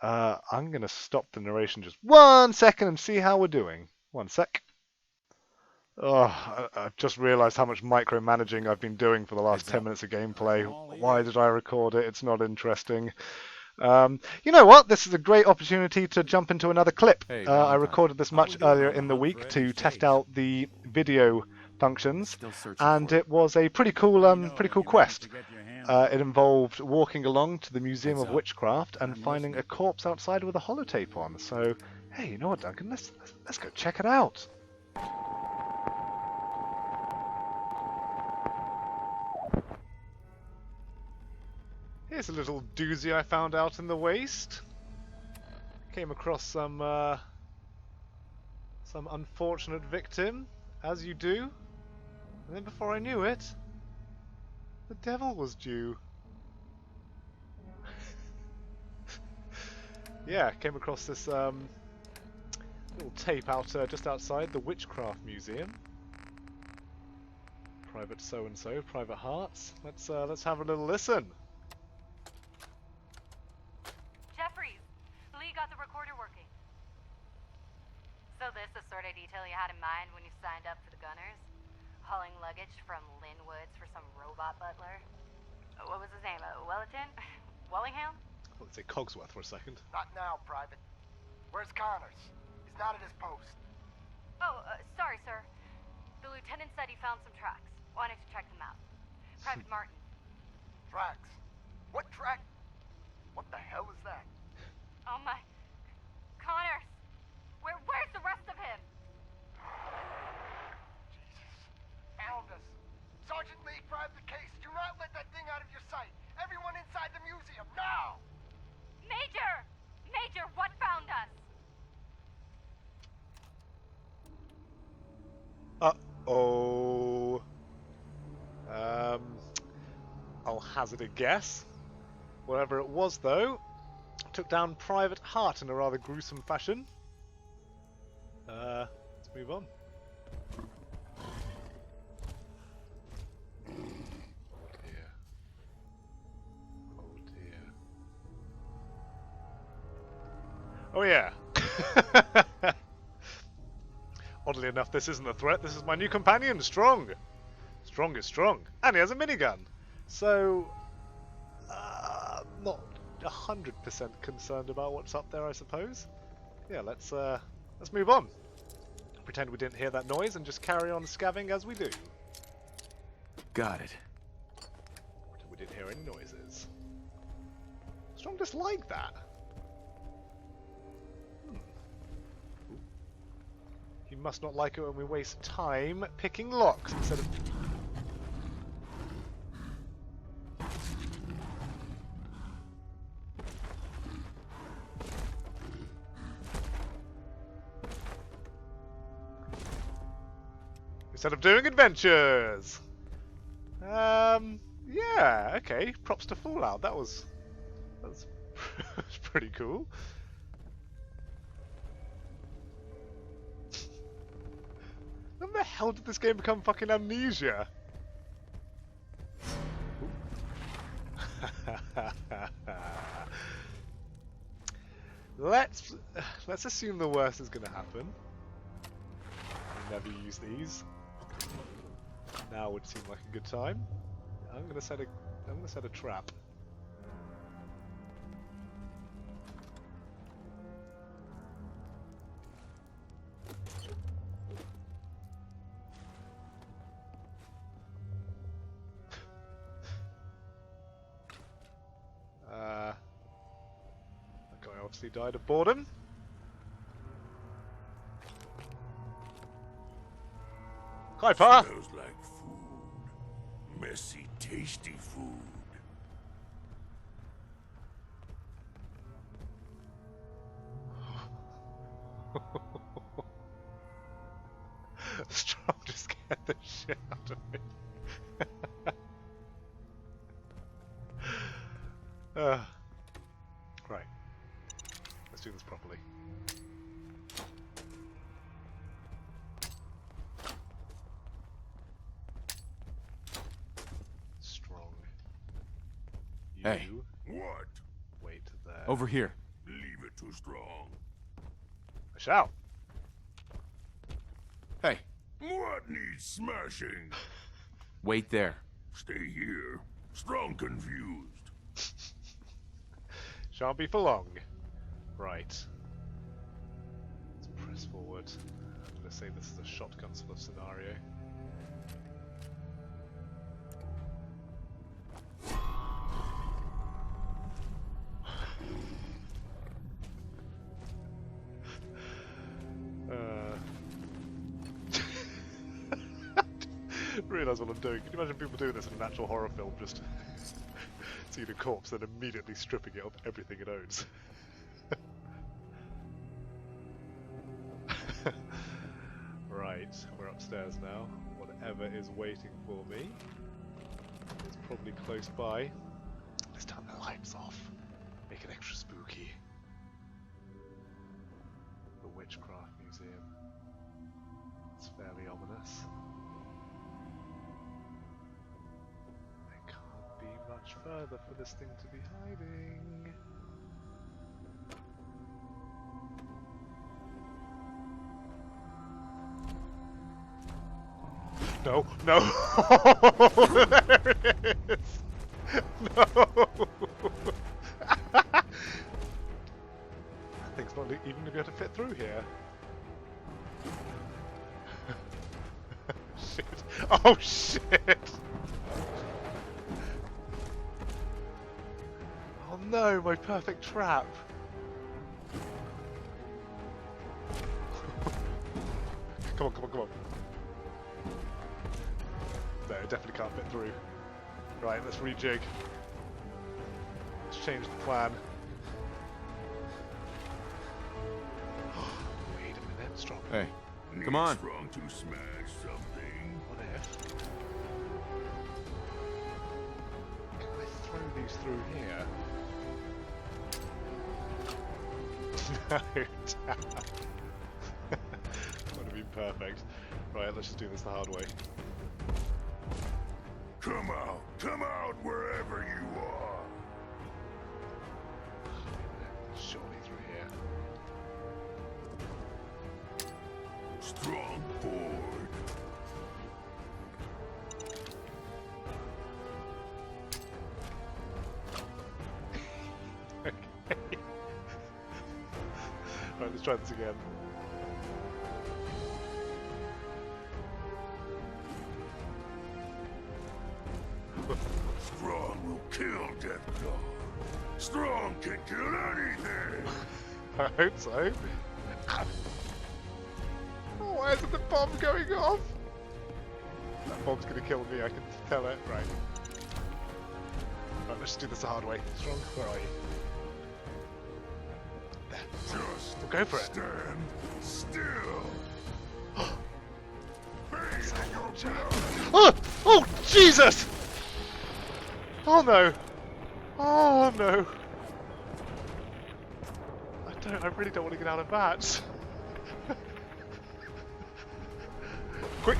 I'm going to stop the narration just 1 second and see how we're doing. 1 sec. Oh, I've just realised how much micromanaging I've been doing for the last 10 minutes of gameplay. Why did I record it? It's not interesting. You know what? This is a great opportunity to jump into another clip. Hey, I Valentine. recorded this How much we doing earlier on in the the hunt week for to Eddie test Chase? out the video functions, Still searching and for it was a pretty cool, Let me know pretty when cool you manage quest. to get your hands on It involved walking along to the Museum Heads of up. Witchcraft and I'm finding a listening. corpse outside with a holotape on. So, hey, you know what, Duncan? Let's go check it out. Here's a little doozy I found out in the waste. Came across some unfortunate victim, as you do. And then before I knew it, the devil was due. Yeah, came across this little tape out just outside the Witchcraft Museum. Private so and so, Private Hearts. Let's have a little listen. Jeffries, Lee got the recorder working. So this the sort of detail you had in mind when you signed up for the Gunners? Hauling luggage from Linwoods for some robot butler? What was his name? Wellerton? Wellingham? Let's say Cogsworth for a second. Not now, Private. Where's Connors? He's not at his post. Oh, sorry, sir. The lieutenant said he found some tracks. Wanted to check them out. Private Martin. Tracks. What track? What the hell is that? Oh my... Connors! Where's the rest of him? Jesus. Found us. Sergeant Lee, grab the case. Do not let that thing out of your sight. Everyone inside the museum, now! Major! Major, what found us? Uh-oh. I'll hazard a guess. Whatever it was, though, took down Private Hart in a rather gruesome fashion. Let's move on. Dear. Oh dear. Oh yeah. Oddly enough, this isn't a threat. This is my new companion, Strong. Strong is strong, and he has a minigun. So, not 100% concerned about what's up there, I suppose. Yeah, let's move on. Pretend we didn't hear that noise and just carry on scavving as we do. Got it. Pretend we didn't hear any noises. Strong just like that. He must not like it when we waste time picking locks instead of... instead of doing adventures. Yeah, okay. Props to Fallout. That's pretty cool. When the hell did this game become fucking Amnesia? Let's assume the worst is gonna happen. We never use these. Now would seem like a good time. I'm gonna set a trap. That guy obviously died of boredom. Hi, Pa! Smells like food. Messy, tasty food. Strong just scared the shit out of me. Right. Let's do this properly. Strong. You Hey. What? wait there. Over here. Leave it too strong. I shall. Hey, What needs smashing? wait there. Stay here. Strong confused. Shan't be for long. Right. Let's press forward. I'm going to say this is a shotgun sort of scenario. Realise what I'm doing. Can you imagine people doing this in an actual horror film? Just seeing a corpse and immediately stripping it of everything it owns. Right, we're upstairs now. Whatever is waiting for me is probably close by. Let's turn the lights off. Make it extra spooky. The Witchcraft Museum. It's fairly ominous. It can't be much further for this thing to be hiding. No, no! There it is! No! That thing's not even going to be able to fit through here. Shit. Oh shit! Oh no, my perfect trap! Come on, come on, come on. No, it definitely can't fit through. Right, let's rejig. Let's change the plan. Wait a minute, strong. Hey, come on. Strong to smash something. What if? Can I throw these through here? No, damn. That would have been perfect. Right, let's just do this the hard way. Come out wherever you are. Surely through here. Strong board. Okay. Right, let's try this again. Strong will kill Deathclaw. Strong can kill anything. I hope so. Oh, why isn't the bomb going off? That bomb's gonna kill me, I can tell it. Right. Right, let's do this the hard way. Strong, where are you? There. Just We'll go for it. stand still. Face your blood. Oh! Oh, Jesus! Oh no! Oh no! I really don't want to get out of that. Quick!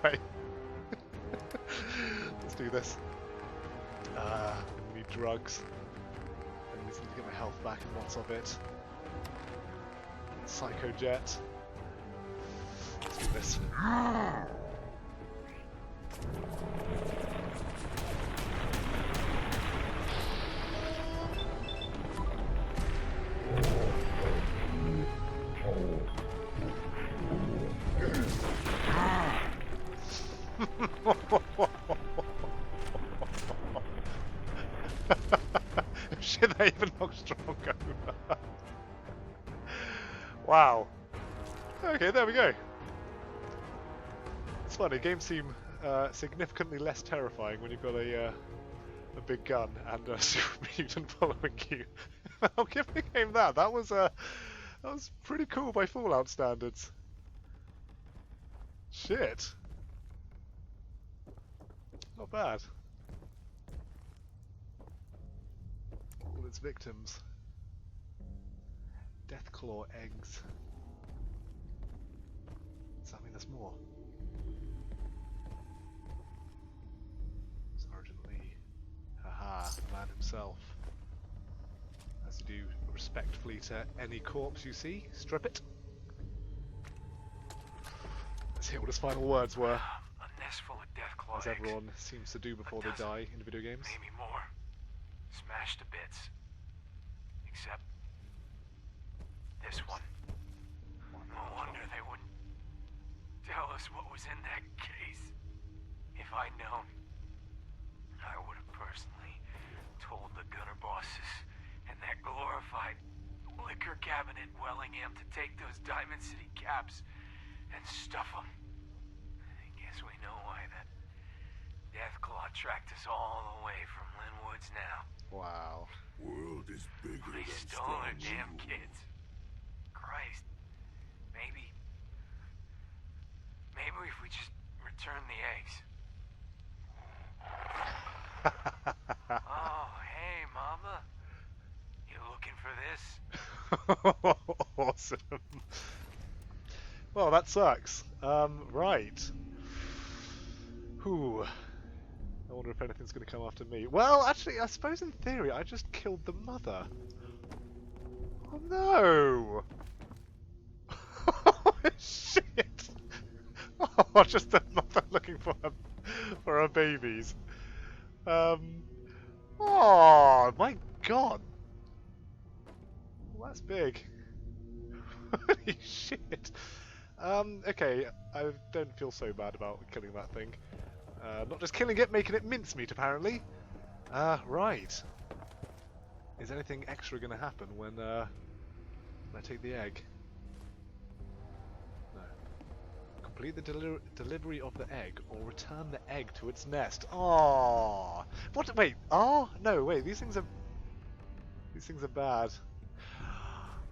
Right. Let's do this. We need drugs. I need to get my health back and lots of it. Psycho Jet. Let's do this. Shit, they even knocked strong over. Wow. Okay, there we go. It's funny, games seem significantly less terrifying when you've got a big gun and a super mutant following you. I'll give the game that. That was pretty cool by Fallout standards. Shit. Not bad. All its victims. Deathclaw eggs. Does that mean there's more? Sergeant Lee. Haha, the man himself. As you do respectfully to any corpse you see, strip it. Let's hear what his final words were. A nest full of Deathclaw As everyone seems to do before they die in video games. Maybe more. smashed to bits. Except this one. No wonder they wouldn't tell us what was in that case. If I'd known, I would have personally told the gunner bosses and that glorified liquor cabinet in Wellingham to take those Diamond City caps and stuff them. I guess we know why that Deathclaw tracked us all the way from Linwoods now. Wow. World is bigger They than stole our Strong damn Linwood. kids. Christ. Maybe if we just return the eggs. Oh, hey, Mama. You looking for this? Awesome. Well, that sucks. Right. Whew. I wonder if anything's going to come after me. Well, actually, I suppose in theory I just killed the mother. Oh no! Oh shit! Oh, just the mother looking for her babies. Oh my god! Well, that's big. Holy shit! Okay, I don't feel so bad about killing that thing. Not just killing it, making it mincemeat, apparently. Right. Is anything extra going to happen when I take the egg? No. Complete the delivery of the egg, or return the egg to its nest. Oh, what? Wait. Oh no, wait. These things are bad.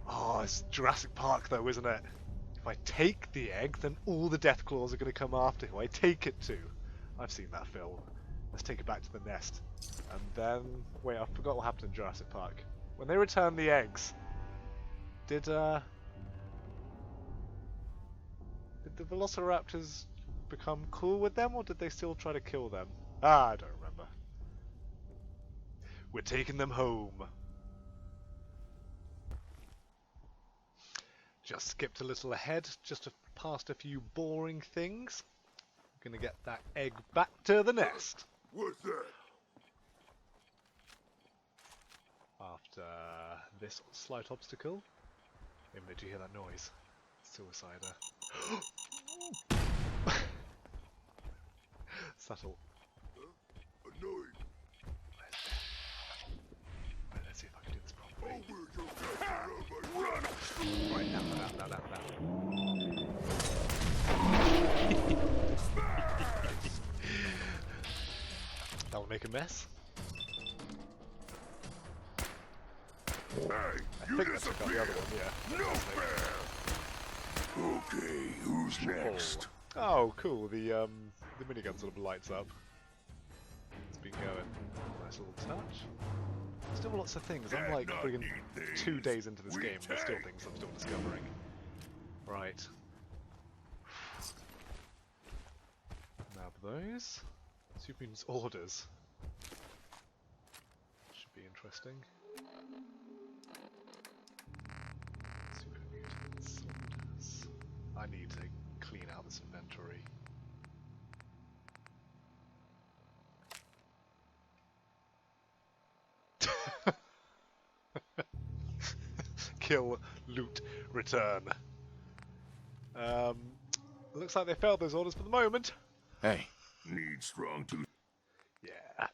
Oh, it's Jurassic Park, though, isn't it? If I take the egg, then all the Deathclaws are going to come after who I take it to. I've seen that film. Let's take it back to the nest. And then... Wait, I forgot what happened in Jurassic Park. When they returned the eggs, did the Velociraptors become cool with them, or did they still try to kill them? Ah, I don't remember. We're taking them home. Just skipped a little ahead, just past a few boring things. Gonna get that egg back to the nest. What's that? After this slight obstacle. Emily, do you hear that noise? Suicider. Subtle. Annoying. Right, let's see if I can do this properly. Over your head, run! Right, now. That'll make a mess. Hey, I you think I took out the other one, yeah. No fair! Okay, who's next? Oh, cool. The minigun sort of lights up. It's been going. Nice little touch. Still lots of things. I'm like Cannot friggin' need things. 2 days into this We game. There's still take. things I'm still discovering. Right. Now those. Supermutant's orders. Should be interesting. Supermutant's orders. I need to clean out this inventory. Kill, loot, return. Looks like they failed those orders for the moment. Hey, Need strong tooth. Yeah.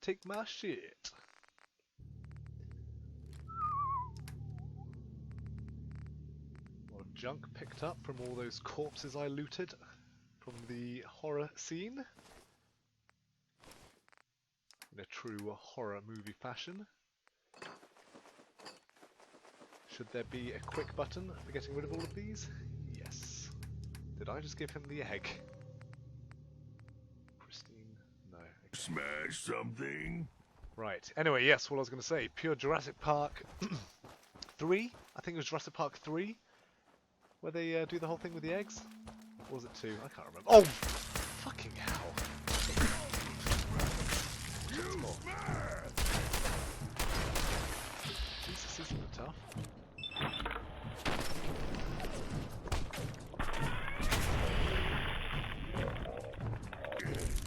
Take my shit. A lot of junk picked up from all those corpses I looted from the horror scene. In a true horror movie fashion. Should there be a quick button for getting rid of all of these? Yes. Did I just give him the egg? Pristine? No. Okay. Smash something? Right. Anyway, yes, what I was going to say. Pure Jurassic Park 3? I think it was Jurassic Park 3? Where they do the whole thing with the eggs? Or was it 2? I can't remember. Oh! Fucking hell. Jesus, isn't it tough?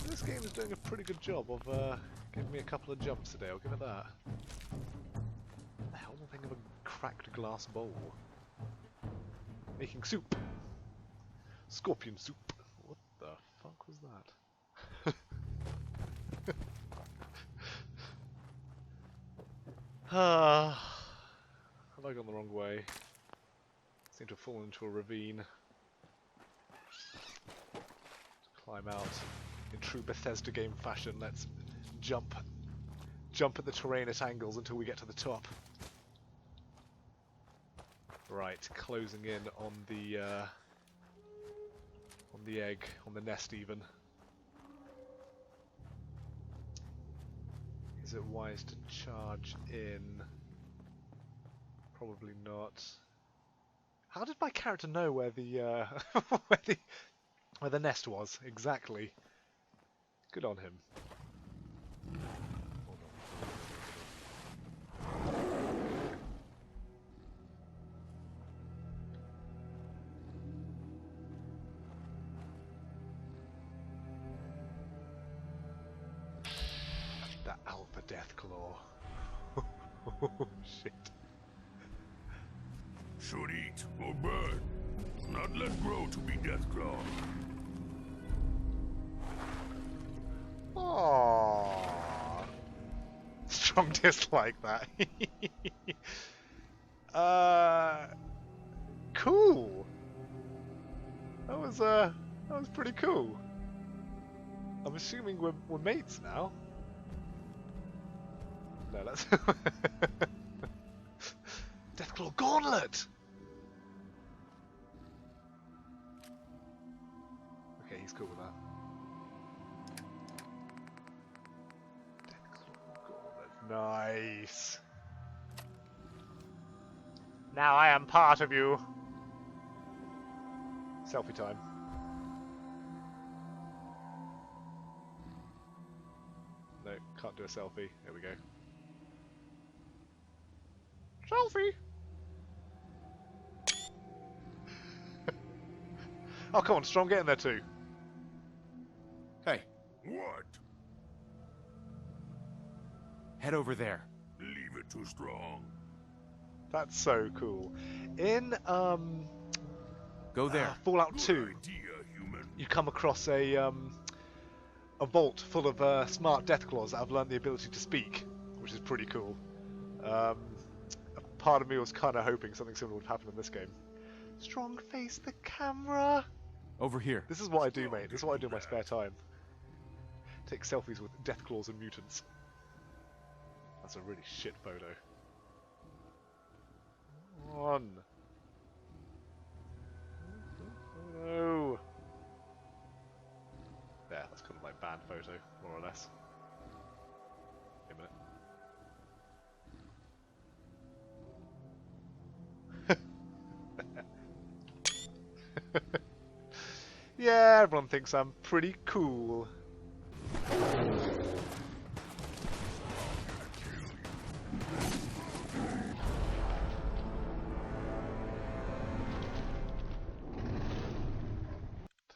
This game is doing a pretty good job of Give me a couple of jumps today, I'll give it that. What the hell am I thinking of a cracked glass bowl? Making soup! Scorpion soup! What the fuck was that? Have I gone the wrong way? Seem to have fallen into a ravine. Climb out. In true Bethesda game fashion, let's jump at the terrain at angles until we get to the top. Right, closing in on the egg, on the nest even. Is it wise to charge in? Probably not. How did my character know where the where the nest was exactly? Good on him. That Alpha Deathclaw. Oh shit. Should eat or burn. Not let grow to be Deathclaw. Aww. Strong dislike that. Cool. That was pretty cool. I'm assuming we're mates now. No, that's Deathclaw Gauntlet. Okay, he's cool with that. Nice. Now I am part of you. Selfie time. No, can't do a selfie. There we go. Selfie. Oh, come on, Strong, get in there too. Hey, What? head over there. Leave it to Strong. That's so cool. In Go there. Fallout Good 2, idea, human. you come across a vault full of smart Deathclaws that have learned the ability to speak, which is pretty cool. A part of me was kind of hoping something similar would happen in this game. Strong, face the camera. Over here. This is what I do, mate. This is what I do in my spare time. Take selfies with Deathclaws and mutants. That's a really shit photo. On. No. There, that's kind of my band photo, more or less. Wait a minute. Yeah, everyone thinks I'm pretty cool.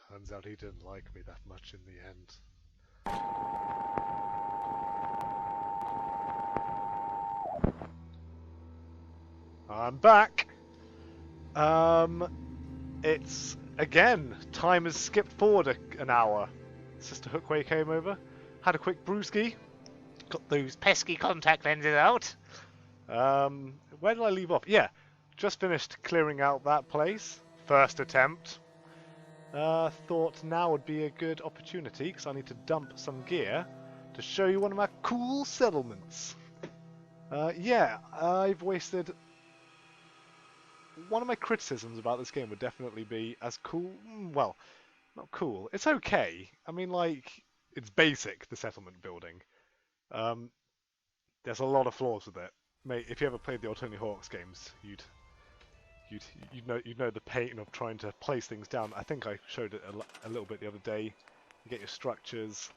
Turns out he didn't like me that much in the end. I'm back! It's, again, time has skipped forward an hour. Sister Hookway came over, had a quick brewski, got those pesky contact lenses out. Where did I leave off? Yeah, just finished clearing out that place. First attempt. Thought now would be a good opportunity, because I need to dump some gear, to show you one of my cool settlements. Yeah, I've wasted... One of my criticisms about this game would definitely be as cool... Well, not cool. It's okay. I mean, like, it's basic, the settlement building. There's a lot of flaws with it. Mate, if you ever played the old Tony Hawk's games, you'd know the pain of trying to place things down. I think I showed it a little bit the other day. You get your structures,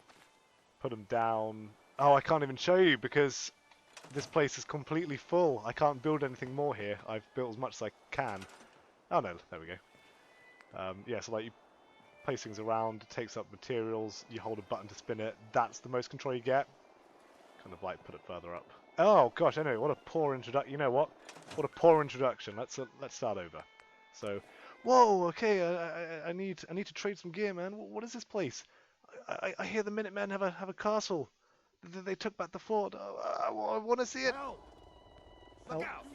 put them down. Oh, I can't even show you because this place is completely full. I can't build anything more here. I've built as much as I can. Oh no, there we go. Yeah, so like you place things around, it takes up materials, you hold a button to spin it. That's the most control you get. Kind of like put it further up. Oh gosh, anyway, what a poor introduction. You know what? What a poor introduction. Let's start over. So, whoa, okay, I need to trade some gear, man. What is this place? I hear the Minutemen have a castle. They took back the fort. I want to see it. Help! Help. Look out!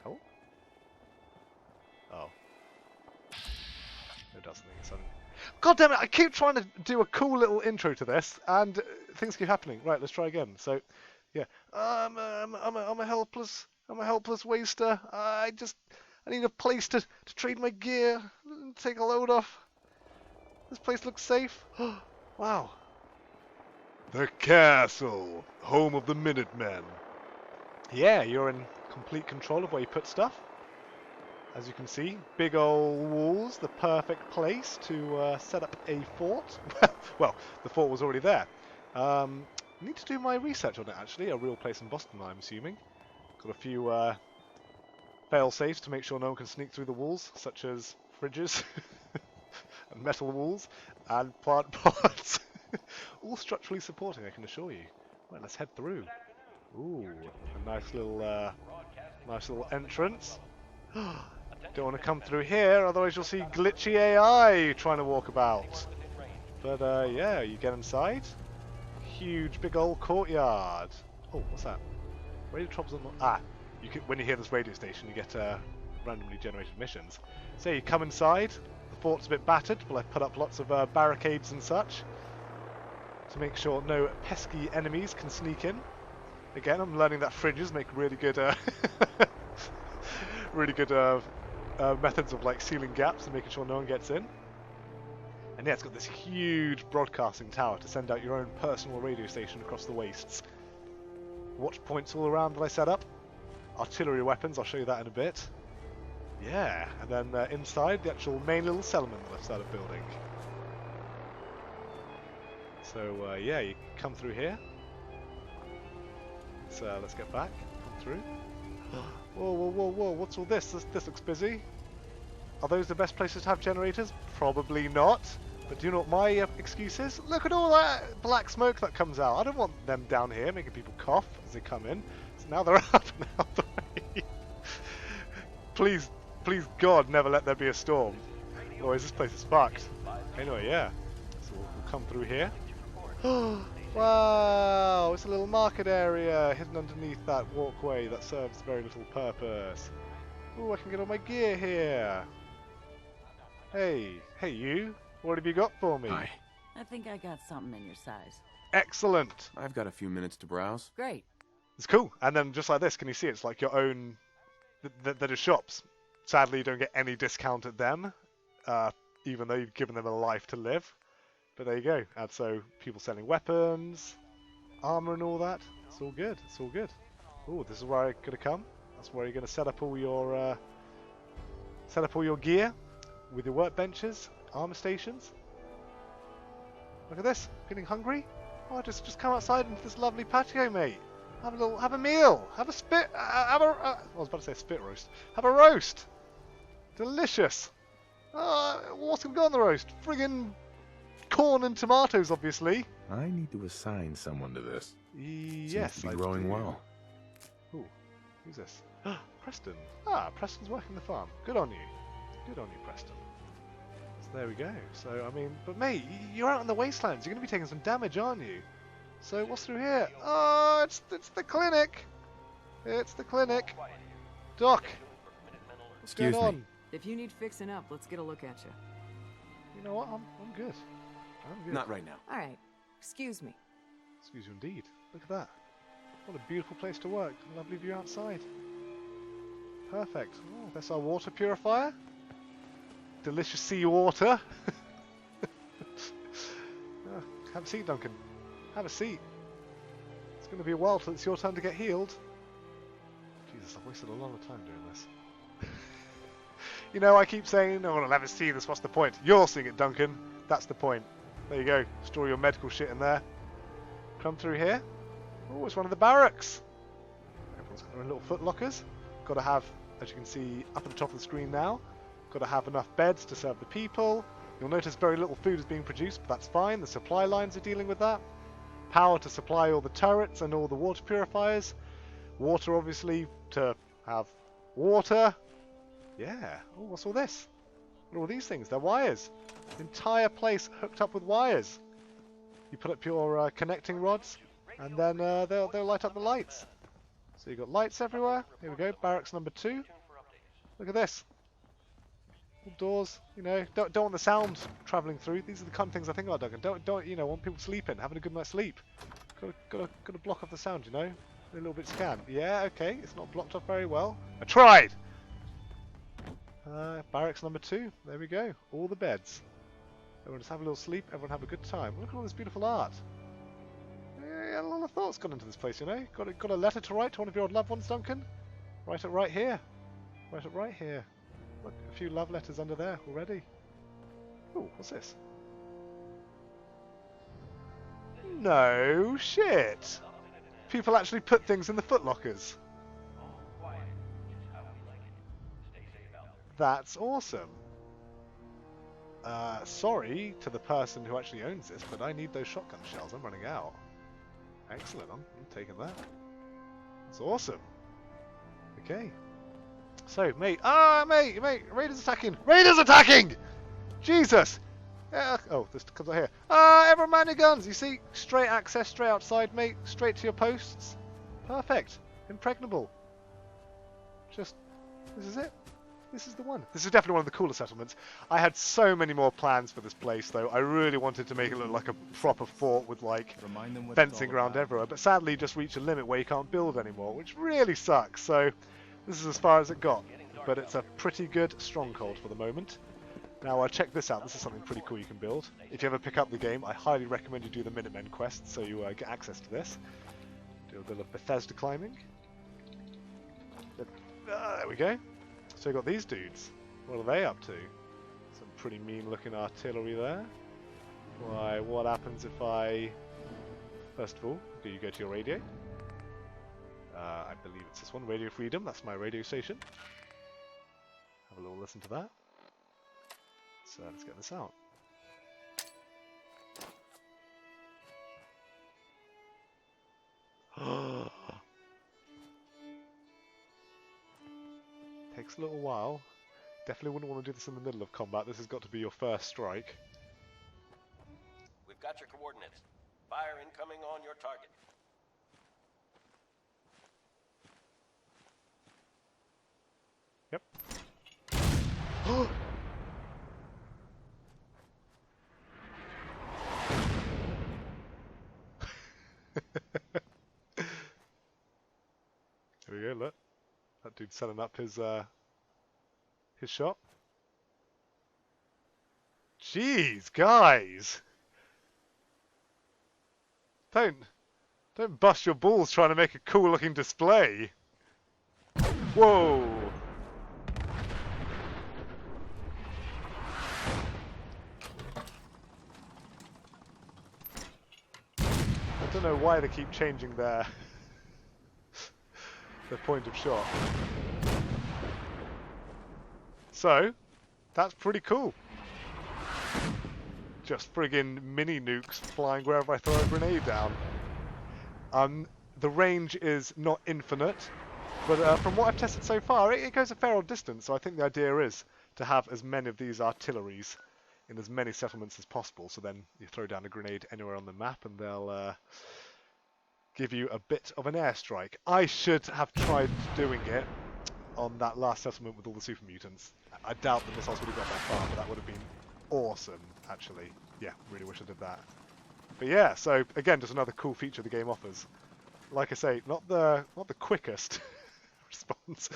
Oh. Oh. It does something. God damn it! I keep trying to do a cool little intro to this, and things keep happening. Right, let's try again. So, yeah, I'm a helpless waster. I need a place to trade my gear, and take a load off. This place looks safe. Wow. The castle, home of the Minutemen. Yeah, you're in complete control of where you put stuff. As you can see, big old walls, the perfect place to set up a fort. Well, the fort was already there. Need to do my research on it, actually. A real place in Boston, I'm assuming. Got a few fail-safes to make sure no one can sneak through the walls, such as fridges and metal walls and plant pots. All structurally supporting, I can assure you. Right, let's head through. Ooh, a nice little entrance. Don't want to come through here, otherwise you'll see glitchy AI trying to walk about. But yeah, you get inside. Huge, big old courtyard. Oh, what's that? Radio troubles on. Ah, when you hear this radio station, you get randomly generated missions. So you come inside. The fort's a bit battered, but I've put up lots of barricades and such to make sure no pesky enemies can sneak in. Again, I'm learning that fridges make really good, methods of like sealing gaps and making sure no one gets in. And yeah, it's got this huge broadcasting tower to send out your own personal radio station across the wastes. Watch points all around that I set up. Artillery weapons, I'll show you that in a bit. Yeah, and then inside the actual main little settlement that I've started building. So yeah, you come through here. So let's get back. Come through. Whoa, whoa, whoa, whoa! What's all this? This looks busy. Are those the best places to have generators? Probably not. But do you know what my excuse is? Look at all that black smoke that comes out. I don't want them down here making people cough as they come in. So now they're up and out the way. Please, God, never let there be a storm. Otherwise this place is fucked. Anyway, yeah. So we'll come through here. Wow, it's a little market area hidden underneath that walkway that serves very little purpose. Oh, I can get all my gear here. Hey you. What have you got for me? Hi. I think I got something in your size. Excellent. I've got a few minutes to browse. Great. It's cool. And then just like this, can you see it's like your own... That is shops. Sadly, you don't get any discount at them, even though you've given them a life to live. But there you go. And so people selling weapons, armor and all that. It's all good. It's all good. Oh, this is where I'm gonna come. That's where you're gonna set up all your gear with your workbenches, armor stations. Look at this. Feeling hungry? Oh, just come outside into this lovely patio, mate. Have a meal. Have a spit. I was about to say spit roast. Have a roast. Delicious. What's gonna go on the roast? Friggin' corn and tomatoes, obviously. I need to assign someone to this. Yes, Seems to be growing well. Ooh, who's this? Preston. Ah, Preston's working the farm. Good on you. Good on you, Preston. So there we go. So, I mean, but mate, you're out in the wastelands. You're going to be taking some damage, aren't you? So, what's through here? Oh, it's the clinic. It's the clinic. Doc, what's Excuse going on? me. If you need fixing up, let's get a look at you. You know what? I'm good. I'm good. Not right now. All right. Excuse me. Excuse you indeed. Look at that. What a beautiful place to work. Lovely view outside. Perfect. Oh, that's our water purifier. Delicious sea water. Have a seat, Duncan. Have a seat. It's going to be a while till it's your turn to get healed. Jesus, I've wasted a lot of time doing this. You know, I keep saying, no one will ever see this. What's the point? You're seeing it, Duncan. That's the point. There you go. Store your medical shit in there. Come through here. Oh, it's one of the barracks. Everyone's got their own little foot lockers. Got to have, as you can see up at the top of the screen now, got to have enough beds to serve the people. You'll notice very little food is being produced, but that's fine. The supply lines are dealing with that. Power to supply all the turrets and all the water purifiers. Water, obviously, to have water. Yeah. Oh, what's all this? What are all these things? They're wires. The entire place hooked up with wires. You put up your connecting rods, and then they'll light up the lights. So you've got lights everywhere. Here we go. Barracks number 2. Look at this. Doors, you know, don't want the sound travelling through. These are the kind of things I think about, Duncan. Don't you know, want people sleeping, having a good night's sleep. Got to block off the sound, you know. A little bit scanned. Yeah, okay, it's not blocked off very well. I tried. Barracks number 2. There we go. All the beds. Everyone just have a little sleep. Everyone have a good time. Look at all this beautiful art. Yeah, a lot of thought's gone into this place, you know. Got a letter to write to one of your old loved ones, Duncan. Write it right here. Write it right here. Look, a few love letters under there already. Oh, what's this? No shit! People actually put things in the footlockers. That's awesome. Sorry to the person who actually owns this, but I need those shotgun shells. I'm running out. Excellent, I'm taking that. That's awesome. Okay. So, mate, mate, raiders attacking! Raiders attacking! Jesus! Oh, this comes out here. Everyone man your guns! You see, straight access, straight outside, mate. Straight to your posts. Perfect. Impregnable. Just, this is it. This is the one. This is definitely one of the cooler settlements. I had so many more plans for this place, though. I really wanted to make it look like a proper fort with, like, fencing around everywhere. But sadly, you just reach a limit where you can't build anymore, which really sucks. So, this is as far as it got. But it's a pretty good stronghold for the moment. Now, check this out. This is something pretty cool you can build. If you ever pick up the game, I highly recommend you do the Minutemen quest, so you get access to this. Do a bit of Bethesda climbing. There we go. So we've got these dudes. What are they up to? Some pretty mean looking artillery there. Why, what happens if I... First of all, you go to your radio. I believe it's this one, Radio Freedom. That's my radio station. Have a little listen to that. So let's get this out. Takes a little while. Definitely wouldn't want to do this in the middle of combat. This has got to be your first strike. We've got your coordinates. Fire incoming on your target. Yep. There we go, look. That dude's setting up his shot. Jeez, guys! Don't bust your balls trying to make a cool looking display. Whoa! I don't know why they keep changing their point of shot. So, that's pretty cool. Just friggin' mini nukes flying wherever I throw a grenade down. The range is not infinite, but from what I've tested so far, it goes a fair old distance, so I think the idea is to have as many of these artilleries in as many settlements as possible, so then you throw down a grenade anywhere on the map and they'll give you a bit of an airstrike. I should have tried doing it on that last settlement with all the super mutants. I doubt the missiles would have got that far, but that would have been awesome, actually. Yeah, really wish I did that. But yeah, so again, just another cool feature the game offers. Like I say, not the quickest response,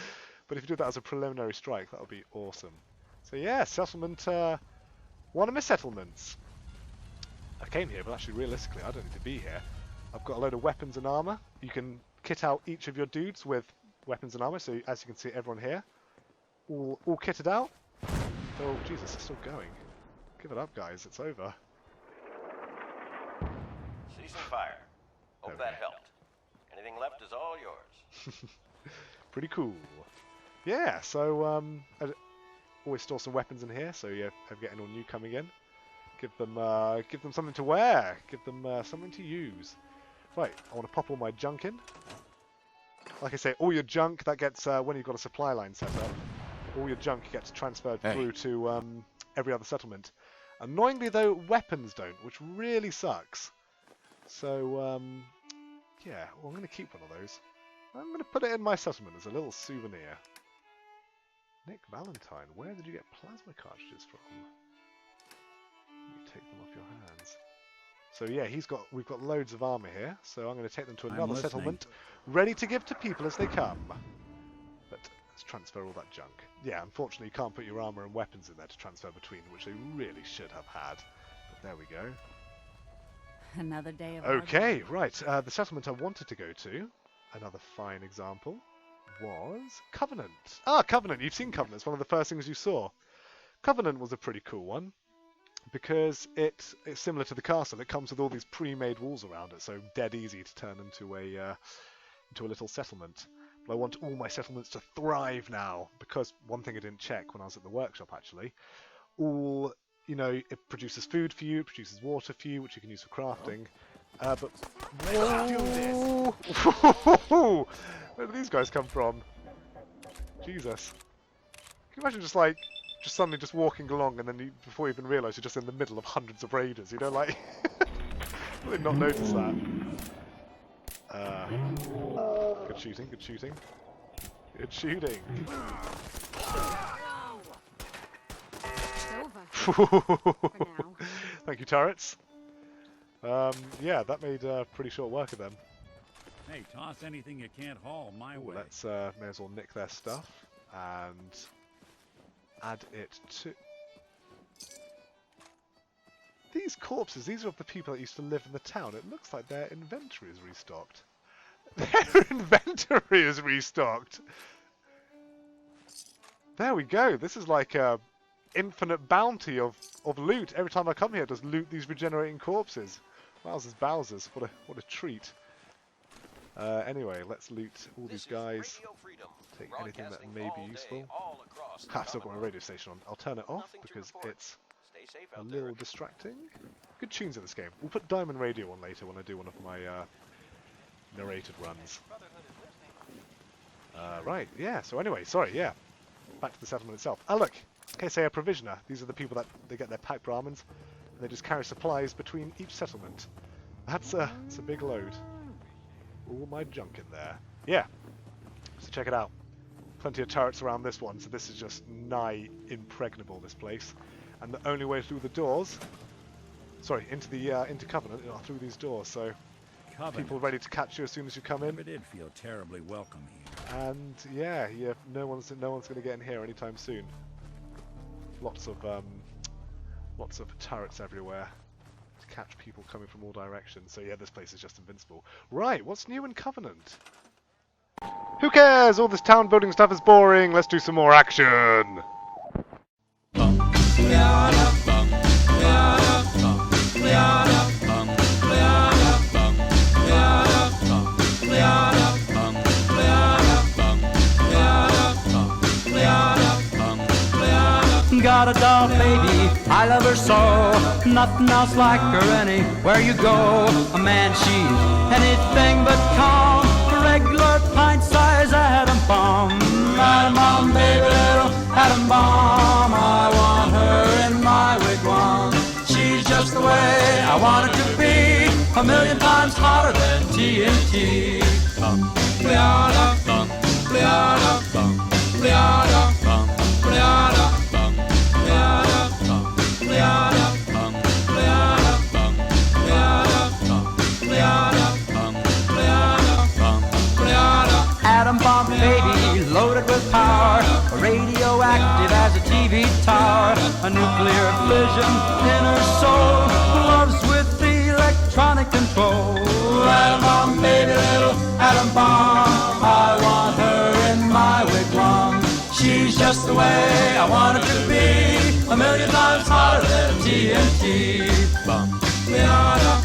but if you do that as a preliminary strike, that would be awesome. So yeah, settlement, one of my settlements. I came here, but actually realistically, I don't need to be here. I've got a load of weapons and armor. You can kit out each of your dudes with weapons and armor, so as you can see, everyone here, all kitted out. Oh, Jesus, it's still going. Give it up, guys, it's over. Cease and fire. Hope that helped. Anything left is all yours. Pretty cool. Yeah, so, always store some weapons in here, so you get anyone new coming in. Give them something to wear. Give them something to use. Right, I want to pop all my junk in. Like I say, all your junk that gets when you've got a supply line set up. All your junk gets transferred through to every other settlement. Annoyingly, though, weapons don't, which really sucks. So yeah, well, I'm going to keep one of those. I'm going to put it in my settlement as a little souvenir. Nick Valentine, where did you get plasma cartridges from? Let me take them off your hands. So yeah, we've got loads of armor here, so I'm going to take them to another settlement, ready to give to people as they come. But let's transfer all that junk. Yeah, unfortunately you can't put your armor and weapons in there to transfer between, which they really should have had. But there we go. Another day of Okay, right. The settlement I wanted to go to, another fine example, was Covenant. Ah, Covenant. You've seen Covenant. It's one of the first things you saw. Covenant was a pretty cool one because it's similar to the castle. It comes with all these pre-made walls around it, so dead easy to turn into a little settlement. But I want all my settlements to thrive now because one thing I didn't check when I was at the workshop actually, it produces food for you, it produces water for you, which you can use for crafting. But whoa! Where do these guys come from? Jesus! Can you imagine just suddenly just walking along and then before you even realise you're just in the middle of hundreds of raiders? You know, like I did not notice that. Good shooting, good shooting, good shooting. Thank you, turrets. Yeah, that made pretty short work of them. Hey, toss anything you can't haul my way. Let's may as well nick their stuff and add it to... These corpses, these are of the people that used to live in the town. It looks like their inventory is restocked. Their inventory is restocked! There we go. This is like a infinite bounty of loot. Every time I come here, just loot these regenerating corpses. Wowzers Bowsers, what a treat. Anyway, let's loot all these guys. Take anything that may be useful. I've still got my radio station on. I'll turn it off because it's a little distracting. Good tunes in this game. We'll put Diamond Radio on later when I do one of my narrated runs. Right, yeah, so anyway, sorry, yeah. Back to the settlement itself. Oh look, Kesaya Provisioner. These are the people that they get their packed Brahmins, and they just carry supplies between each settlement. That's a big load. All my junk in there. Yeah, so check it out. Plenty of turrets around this one, so this is just nigh impregnable, this place. And the only way through the doors, sorry, into Covenant are through these doors, so people ready to catch you as soon as you come in. Never did feel terribly welcome here. And yeah, no one's going to get in here anytime soon. Lots of turrets everywhere to catch people coming from all directions. So yeah, this place is just invincible. Right, what's new in Covenant? Who cares? All this town building stuff is boring. Let's do some more action. Got a doll baby, I love her so. Nothing else like her anywhere you go. A man, she's anything but calm. A regular pint-sized atom bomb. Atom bomb, baby, little atom bomb. I want her in my wigwam. She's just the way I want her to be. A million times hotter than TNT. Gliada, gliada, gliada, gliada. Atom bomb baby, loaded with power, radioactive as a TV tower, a nuclear fission in her soul, loves with the electronic control. Atom bomb baby, little atom bomb, I want her in my wigwam. She's just the way I want her to be, a million times hotter than TNT. Gliada,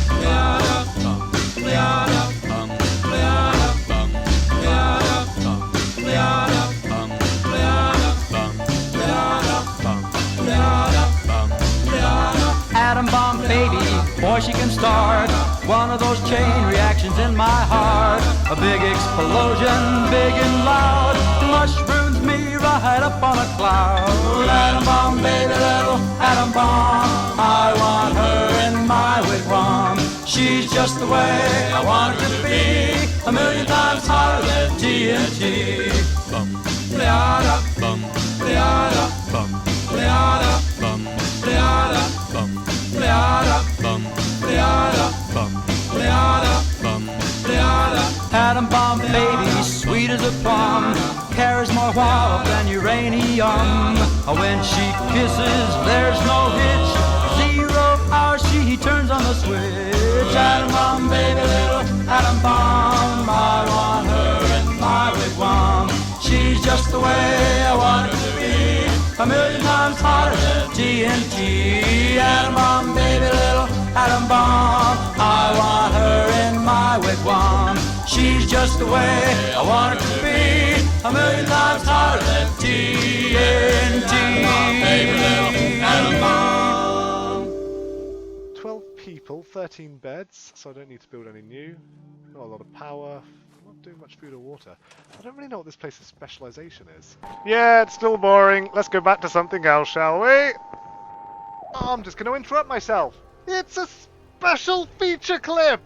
gliada, gliada, gliada, gliada, gliada, gliada, gliada, before she can start. One of those chain reactions in my heart. A big explosion, big and loud. Mushrooms me right up on a cloud. Atom bomb, baby, little atom bomb. I want her in my wigwam. She's just the way I want her to be. A million times hotter than TNT. Bum, bleada, bum, bleada, bum, bleada, bum, bleada, bum, bleada, bum, bleada, bum, bleada, bum, bleada. Atom bomb baby, sweet as a plum, carries more wallop than uranium. When she kisses, there's no hitch. 0 hour, she turns on the switch. Atom bomb baby, little atom bomb. I want her in my wigwam. She's just the way I want her to be. A million times hotter than TNT. Atom bomb, baby, little atom bomb. I want her in my wigwam. She's just the way I want her to be. A million times hotter than TNT. Baby, little atom bomb. 12 people, 13 beds, so I don't need to build any new. Not a lot of power. Not doing much food or water. I don't really know what this place's specialization is. Yeah, it's still boring. Let's go back to something else, shall we? Oh, I'm just going to interrupt myself. It's a special feature clip!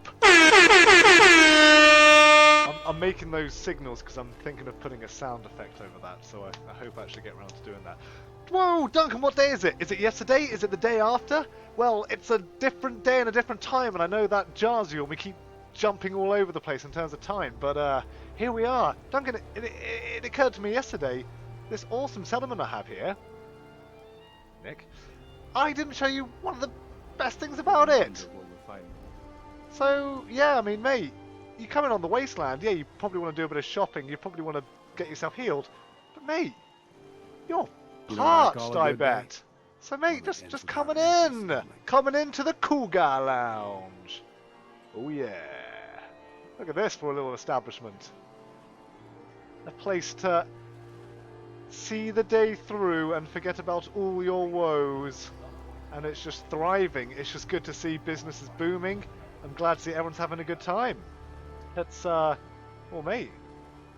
I'm making those signals because I'm thinking of putting a sound effect over that, so I hope I actually get around to doing that. Whoa, Duncan, what day is it? Is it yesterday? Is it the day after? Well, it's a different day and a different time, and I know that jars you, and we keep jumping all over the place in terms of time, but here we are. Duncan, it occurred to me yesterday, this awesome settlement I have here, Nick, I didn't show you one of the best things about it. So, yeah, I mean, mate, you come in on the wasteland, yeah, you probably want to do a bit of shopping, you probably want to get yourself healed, but mate, you're parched, I bet. So, mate, just coming into the Cougar Lounge. Oh yeah. Look at this for a little establishment. A place to see the day through and forget about all your woes. And it's just thriving. It's just good to see business is booming. I'm glad to see everyone's having a good time. Let's, well, mate,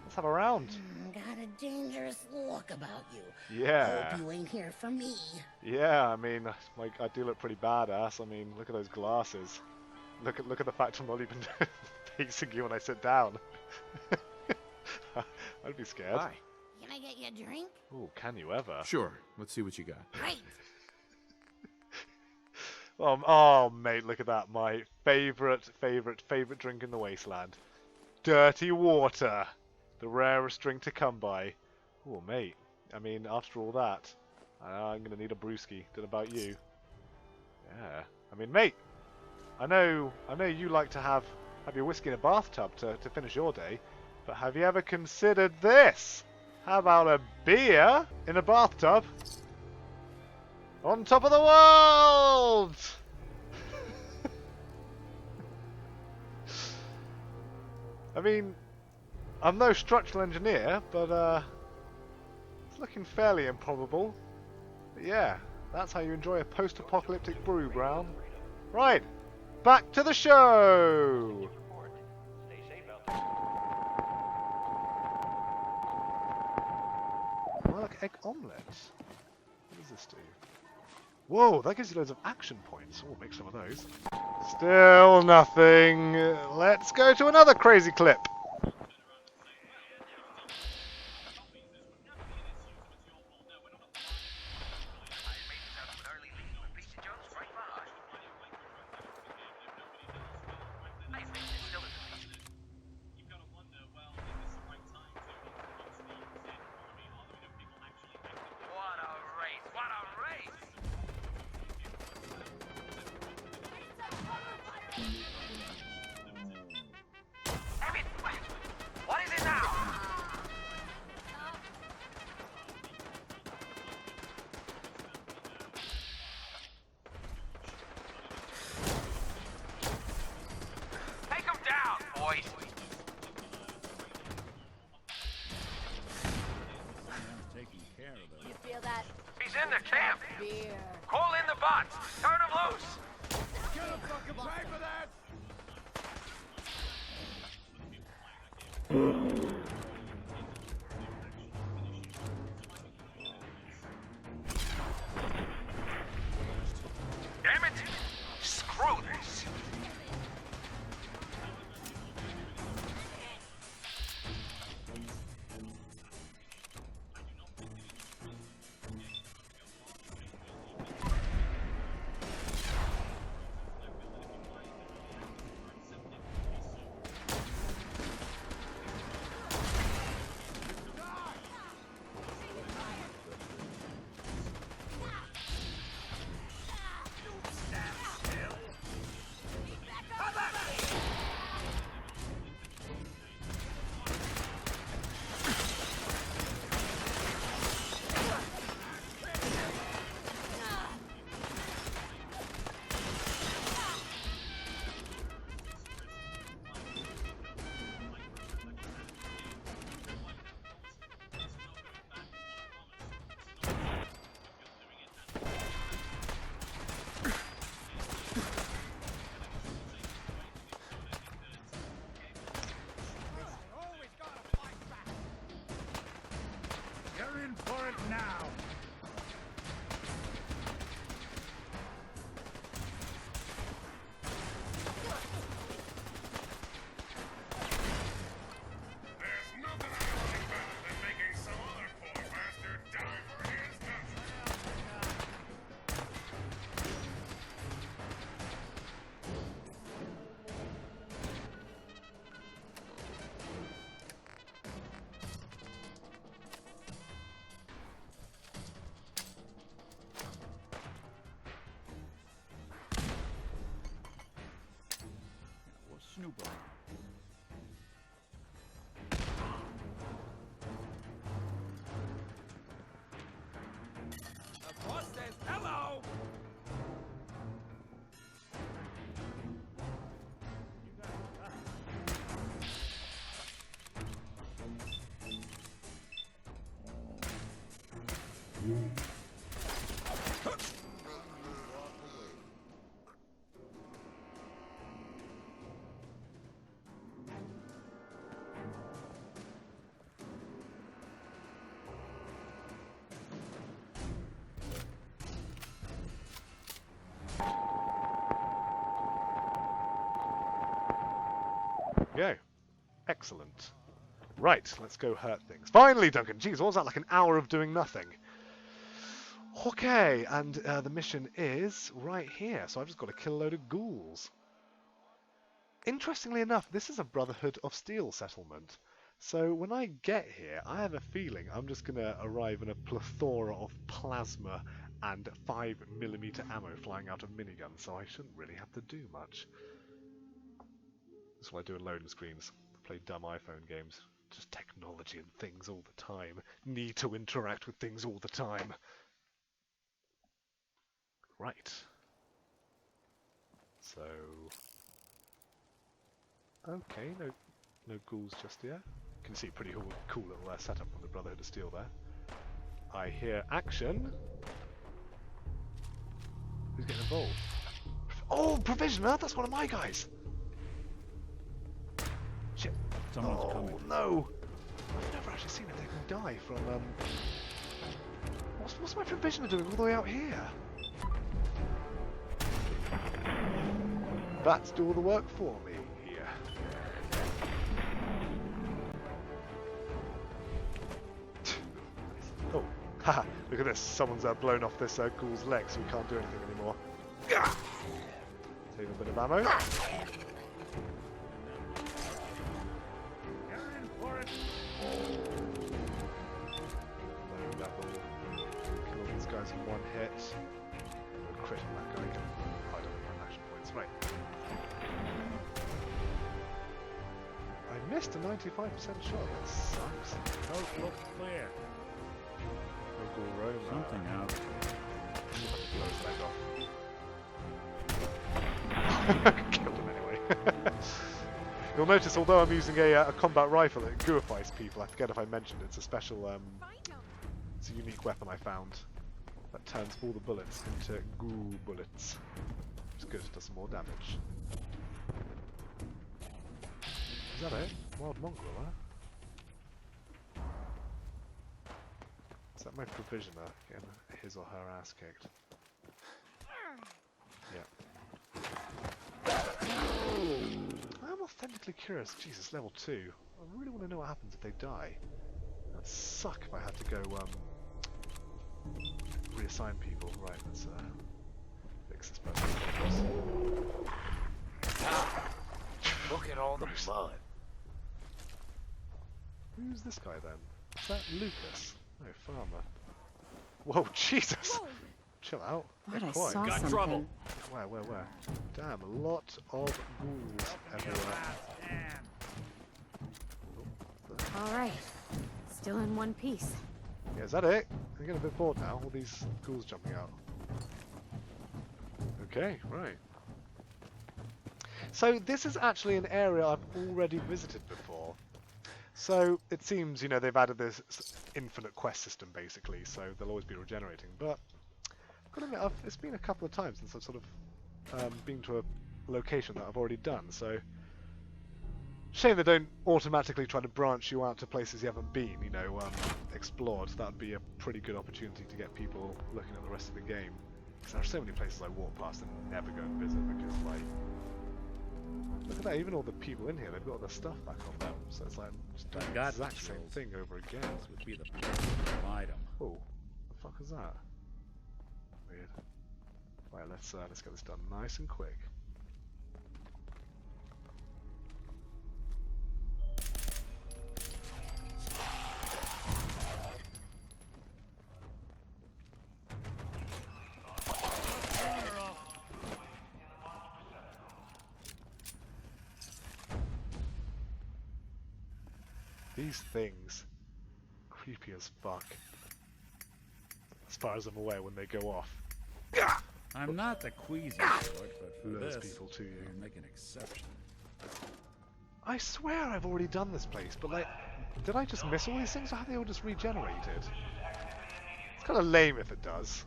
let's have a round. Got a dangerous look about you. Yeah. Hope you ain't here for me. Yeah, I mean, I do look pretty badass. I mean, look at those glasses. Look at the fact I'm not even facing you when I sit down. I'd be scared. Hi. Can I get you a drink? Oh, can you ever? Sure. Let's see what you got. Great. Oh, mate, look at that. My favorite drink in the wasteland. Dirty water. The rarest drink to come by. Oh, mate. I mean, after all that, I'm going to need a brewski. Don't know about you. Yeah. I mean, mate, I know you like to have your whiskey in a bathtub to finish your day, but have you ever considered this? How about a beer in a bathtub? On top of the world! I mean, I'm no structural engineer, but it's looking fairly improbable. But yeah, that's how you enjoy a post-apocalyptic brew, Brown. Right, back to the show! Well, like egg omelets. What does this do? Whoa, that gives you loads of action points. Oh, make some of those. Still nothing. Let's go to another crazy clip. He's in the camp. Call in the bots. Turn him loose. fucking pay for that! Damn it! Screw this! You're in for it now! There's nothing I like better than making some other poor bastard die for his country. We'll snoop around. The boss says hello! Go. Excellent. Right, let's go hurt things. Finally, Duncan! Jeez, what was that, like an hour of doing nothing? Okay, and the mission is right here, so I've just got to kill a load of ghouls. Interestingly enough, this is a Brotherhood of Steel settlement. So when I get here, I have a feeling I'm just going to arrive in a plethora of plasma and 5mm ammo flying out of miniguns, so I shouldn't really have to do much. That's what I do in loading screens. Play dumb iPhone games. Just technology and things all the time. Need to interact with things all the time. Right. So... okay, no ghouls just yet. You can see pretty cool little setup from the Brotherhood of Steel there. I hear action. Who's getting involved? Oh, Provisioner! That's one of my guys! Shit. Someone's coming. No! I've never actually seen a thing die from, What's my Provisioner doing all the way out here? Bats do all the work for me here. Oh, haha, look at this. Someone's blown off this ghoul's leg, so we can't do anything anymore. Save a bit of ammo. That will kill these guys in one hit. No crit on that guy. I don't have action points. Right. I missed a 95% shot. That sucks. Coast looks clear. Local roam. Something out. Blow his leg off. Killed him anyway. You'll notice, although I'm using a combat rifle, it gooifies people. I forget if I mentioned it's a special, it's a unique weapon I found that turns all the bullets into goo bullets. It's good, it does some more damage. Is that it? Wild mongrel, huh? Is that my provisioner getting his or her ass kicked? Yeah. I'm authentically curious. Jesus, level 2. I really want to know what happens if they die. That'd suck if I had to go reassign people. Right, let's fix this person. Look at all the blood. Who's this guy then? Is that Lucas? No, Farmer. Whoa, Jesus! Whoa. Chill out. Thought I quiet. saw Got something. trouble. Where? Damn, a lot of ghouls everywhere. All right. Still in one piece. Yeah, is that it? I'm getting a bit bored now, all these ghouls jumping out. Okay, right. So this is actually an area I've already visited before. So it seems, you know, they've added this infinite quest system basically, so they'll always be regenerating. But I've got to admit, it's been a couple of times since I've sort of been to a location that I've already done. So shame they don't automatically try to branch you out to places you haven't been, you know, explored. That would be a pretty good opportunity to get people looking at the rest of the game. Because there are so many places I walk past and never go and visit because, like, look at that, even all the people in here, they've got all their stuff back on them. So it's like, just doing the exact same thing over again. This would be the perfect item. Oh, the fuck is that? Weird. Right, let's get this done nice and quick. These things, creepy as fuck. As far as I'm aware, when they go off. I'm not the queasy sort, but for Lures this, people to you. I'll make an exception. I swear I've already done this place, but like, did I just miss all these things, or have they all just regenerated? It's kind of lame if it does.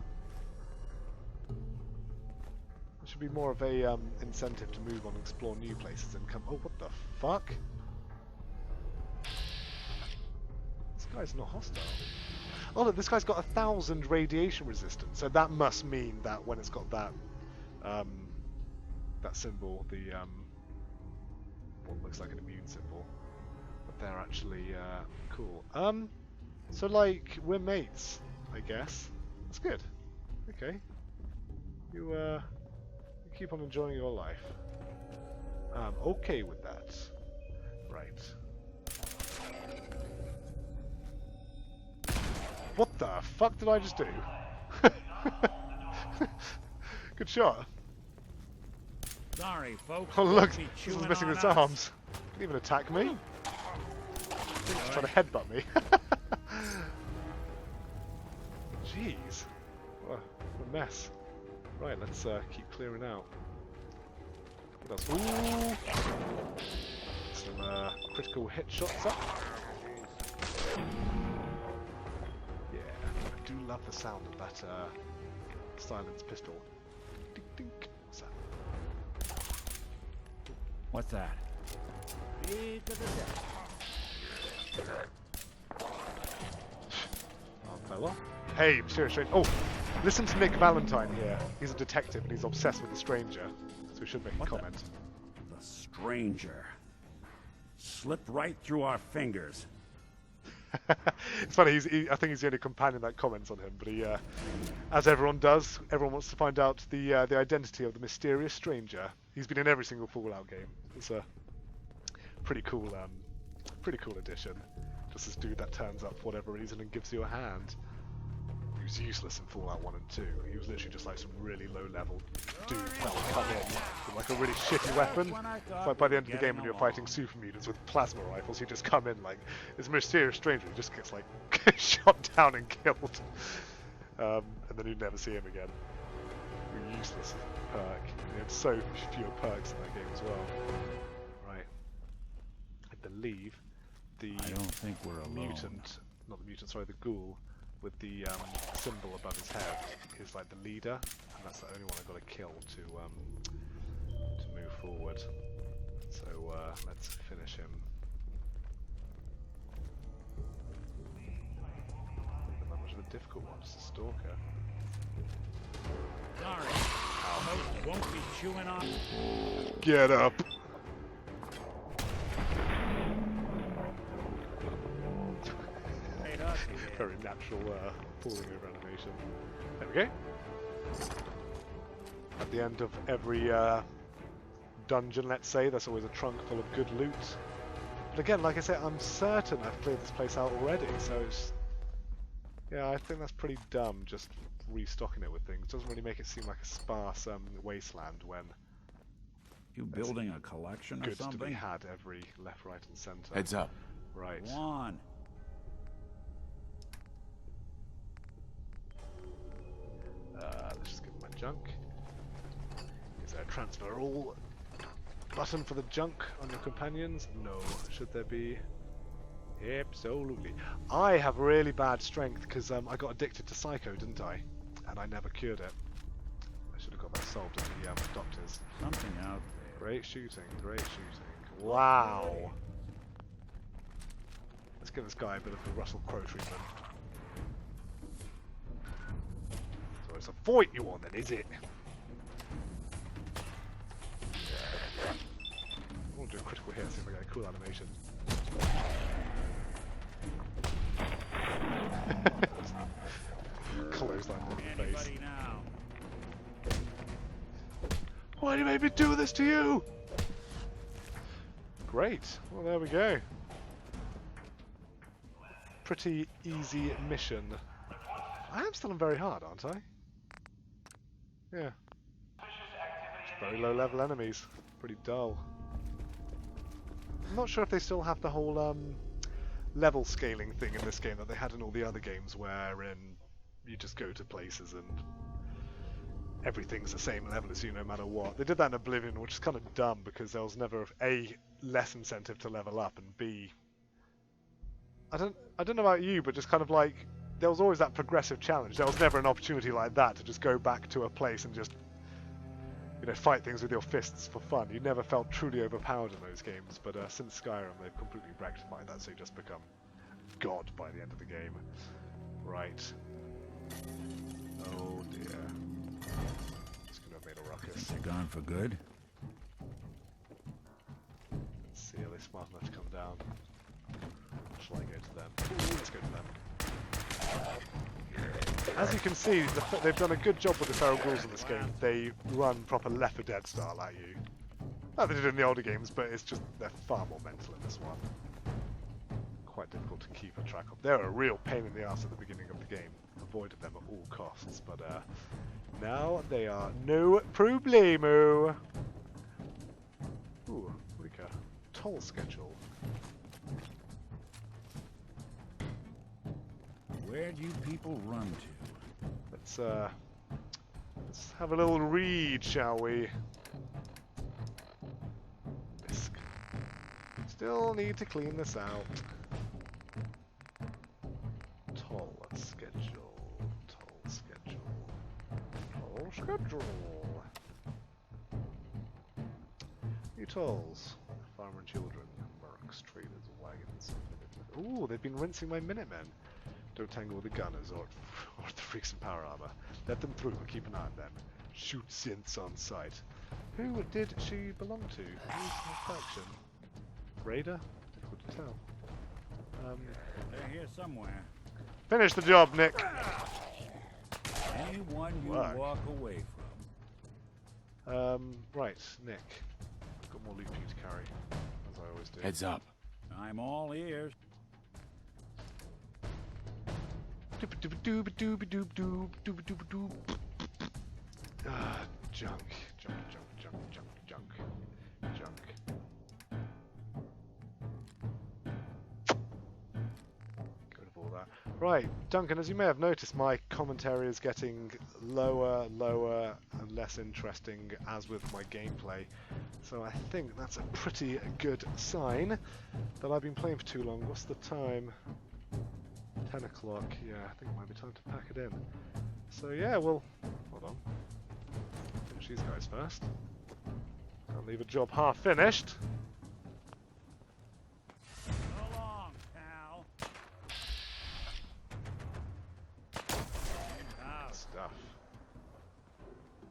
There should be more of a incentive to move on and explore new places and come. Oh, what the fuck? This guy's not hostile. Oh look, this guy's got 1,000 radiation resistance, so that must mean that when it's got that that symbol, the what looks like an immune symbol, that they're actually cool. So like we're mates, I guess. That's good. Okay. You keep on enjoying your life. I'm okay with that. Right. What the fuck did I just do? Good shot. Sorry, folks. Oh look, Be this is chewing missing on its us. arms. Didn't even attack me. He's just trying to headbutt me. Jeez. What a mess. Right, let's keep clearing out. What else? Ooh. Some critical hit shots up. Yeah, I do love the sound of that silenced pistol. Dink, dink. What's that? What's that? Oh, fella. Hey, Mysterious Stranger. Oh, listen to Nick Valentine here. He's a detective and he's obsessed with the stranger. So we should make a comment. The stranger. Slipped right through our fingers. It's funny, I think he's the only companion that comments on him, but he, as everyone does, everyone wants to find out the identity of the mysterious stranger. He's been in every single Fallout game. It's a pretty cool addition. Just this dude that turns up for whatever reason and gives you a hand. He was useless in Fallout 1 and 2. He was literally just like some really low-level dude that would come in with like a really shitty weapon. It's like by the end of the game when you're fighting super mutants with plasma rifles, you just come in like this mysterious stranger who just gets like shot down and killed. And then you never see him again. Useless perk. They had so few perks in that game as well. Right. I believe the I don't think we're alone. mutant, not the mutant, sorry, the ghoul with the symbol above his head is like the leader, and that's the only one I've got to kill to move forward. So let's finish him. Not much of a difficult one, just a stalker. Sorry, Host won't be chewing on. Get up! Very natural falling over animation. There we go. At the end of every dungeon, let's say, there's always a trunk full of good loot. But again, like I said, I'm certain I've cleared this place out already, so it's... Yeah, I think that's pretty dumb, just restocking it with things. Doesn't really make it seem like a sparse wasteland when... You building a collection or goods something? to be had every left, right, and centre. Heads up. Right. Go on. Let's just give him my junk. Is there a transfer all button for the junk on your companions? No. Should there be? Absolutely. I have really bad strength because I got addicted to Psycho, didn't I? And I never cured it. I should have got that solved at the doctors. Something out there. Great shooting, great shooting. Wow. Let's give this guy a bit of the Russell Crowe treatment. So it's a fight you want then, is it? I want to do a critical hit, see if I get a cool animation. Close that in the face. Now. Why do you make me do this to you? Great. Well, there we go. Pretty easy mission. I am still on very hard, aren't I? Yeah. Very low level enemies. Pretty dull. I'm not sure if they still have the whole level scaling thing in this game that they had in all the other games, wherein you just go to places and everything's the same level as you no matter what. They did that in Oblivion, which is kind of dumb because there was never A, less incentive to level up, and B, I don't know about you, but just kind of like there was always that progressive challenge. There was never an opportunity like that to just go back to a place and just, you know, fight things with your fists for fun. You never felt truly overpowered in those games, but since Skyrim they've completely rectified that, so you just become God by the end of the game. Right. Oh dear. It's gonna have made a ruckus. They're gone for good? Let's see, are they smart enough to come down? Or shall I go to them? Let's go to them. As you can see, they've done a good job with the feral ghouls in this game. They run proper Left 4 Dead style at you. Like they did in the older games, but it's just they're far more mental in this one. Quite difficult to keep a track of. They're a real pain in the ass at the beginning of the game. Avoided them at all costs, but now they are no problemo. Ooh, like a toll schedule. Where do you people run to? Let's have a little read, shall we? Bisque. Still need to clean this out. Toll schedule. Toll schedule. Toll schedule. New tolls. Farmer and children. Mercs, traders, wagons. Ooh, they've been rinsing my Minutemen. Don't tangle with the gunners or the freaks in power armor. Let them through, but keep an eye on them. Shoot synths on sight. Who did she belong to? Who's her faction? Raider? Difficult to tell. They're here somewhere. Finish the job, Nick! Anyone you Work. walk away from. Right, Nick. I've got more loot for you to carry, as I always do. Heads up. I'm all ears. Junk. Get rid of all that. Right, Duncan, as you may have noticed, my commentary is getting lower, and less interesting as with my gameplay. So I think that's a pretty good sign that I've been playing for too long. What's the time? 10 o'clock. Yeah, I think it might be time to pack it in. So yeah, we'll... Hold on. Finish these guys first. Can't leave a job half finished. So long, pal. Good stuff.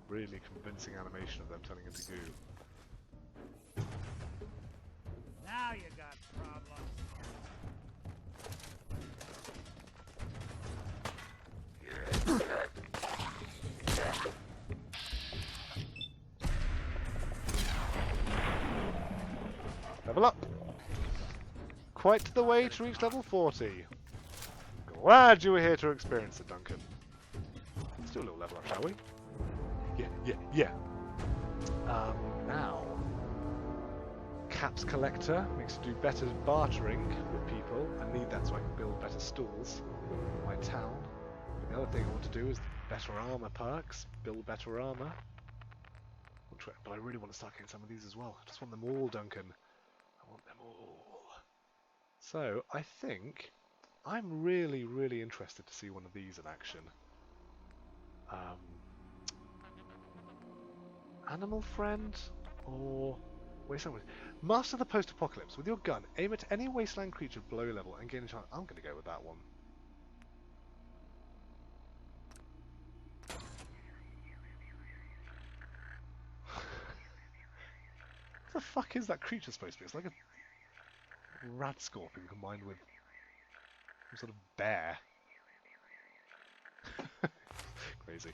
Really convincing animation of them turning into goo. Now you got problems. Level up! Quite the way to reach level 40. Glad you were here to experience it, Duncan. Let's do a little level up, shall we? Yeah. Now, Caps Collector makes you do better bartering with people. I need that so I can build better stalls in my town. But the other thing I want to do is better armor perks, build better armor. But I really want to start getting some of these as well. I just want them all, Duncan. I want them all. So, I think I'm really, really interested to see one of these in action. Animal Friend or Wasteland? Master the Post-Apocalypse. With your gun, aim at any wasteland creature below level and gain a chance. I'm going to go with that one. What the fuck is that creature supposed to be? It's like a rat scorpion combined with some sort of bear. Crazy.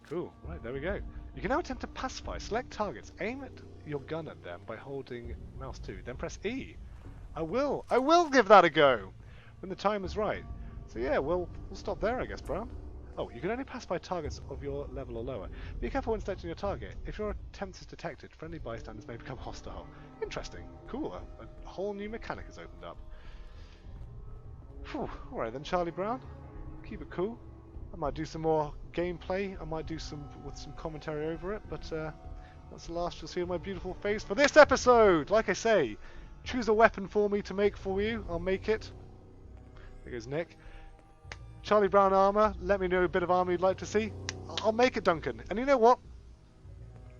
Cool. Right, there we go. You can now attempt to pacify. Select targets. Aim at your gun at them by holding mouse 2. Then press E. I will give that a go when the time is right. So yeah, we'll stop there, I guess, Brown. Oh, you can only pacify targets of your level or lower. Be careful when selecting your target. If your attempt is detected, friendly bystanders may become hostile. Interesting. Cool. A whole new mechanic has opened up. Phew. Alright then, Charlie Brown. Keep it cool. I might do some more gameplay. I might do some commentary over it, but that's the last you'll see of my beautiful face for this episode. Like I say, choose a weapon for me to make for you. I'll make it. There goes Nick. Charlie Brown armor. Let me know a bit of armor you'd like to see. I'll make it, Duncan. And you know what?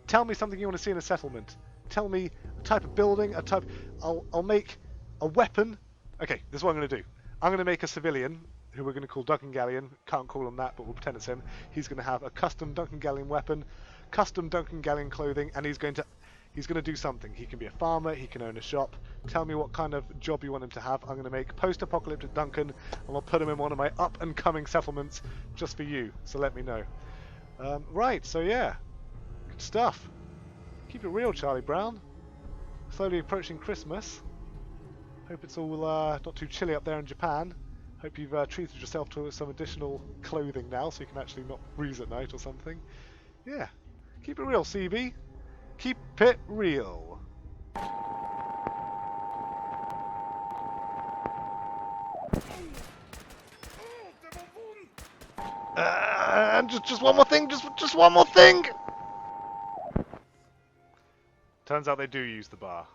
Tell me something you want to see in a settlement. Tell me a type of building, a type. I'll make a weapon. Okay, this is what I'm going to do. I'm going to make a civilian who we're going to call Duncan Gallion. Can't call him that, but we'll pretend it's him. He's going to have a custom Duncan Gallion weapon, custom Duncan Gallion clothing, and he's going to do something. He can be a farmer, he can own a shop. Tell me what kind of job you want him to have. I'm going to make post-apocalyptic Duncan, and I'll put him in one of my up-and-coming settlements just for you, so let me know. Right, so yeah. Good stuff. Keep it real, Charlie Brown. Slowly approaching Christmas. Hope it's all not too chilly up there in Japan. Hope you've treated yourself to some additional clothing now so you can actually not freeze at night or something. Yeah. Keep it real, CB. Keep it real. And just one more thing, just one more thing! Turns out they do use the bar.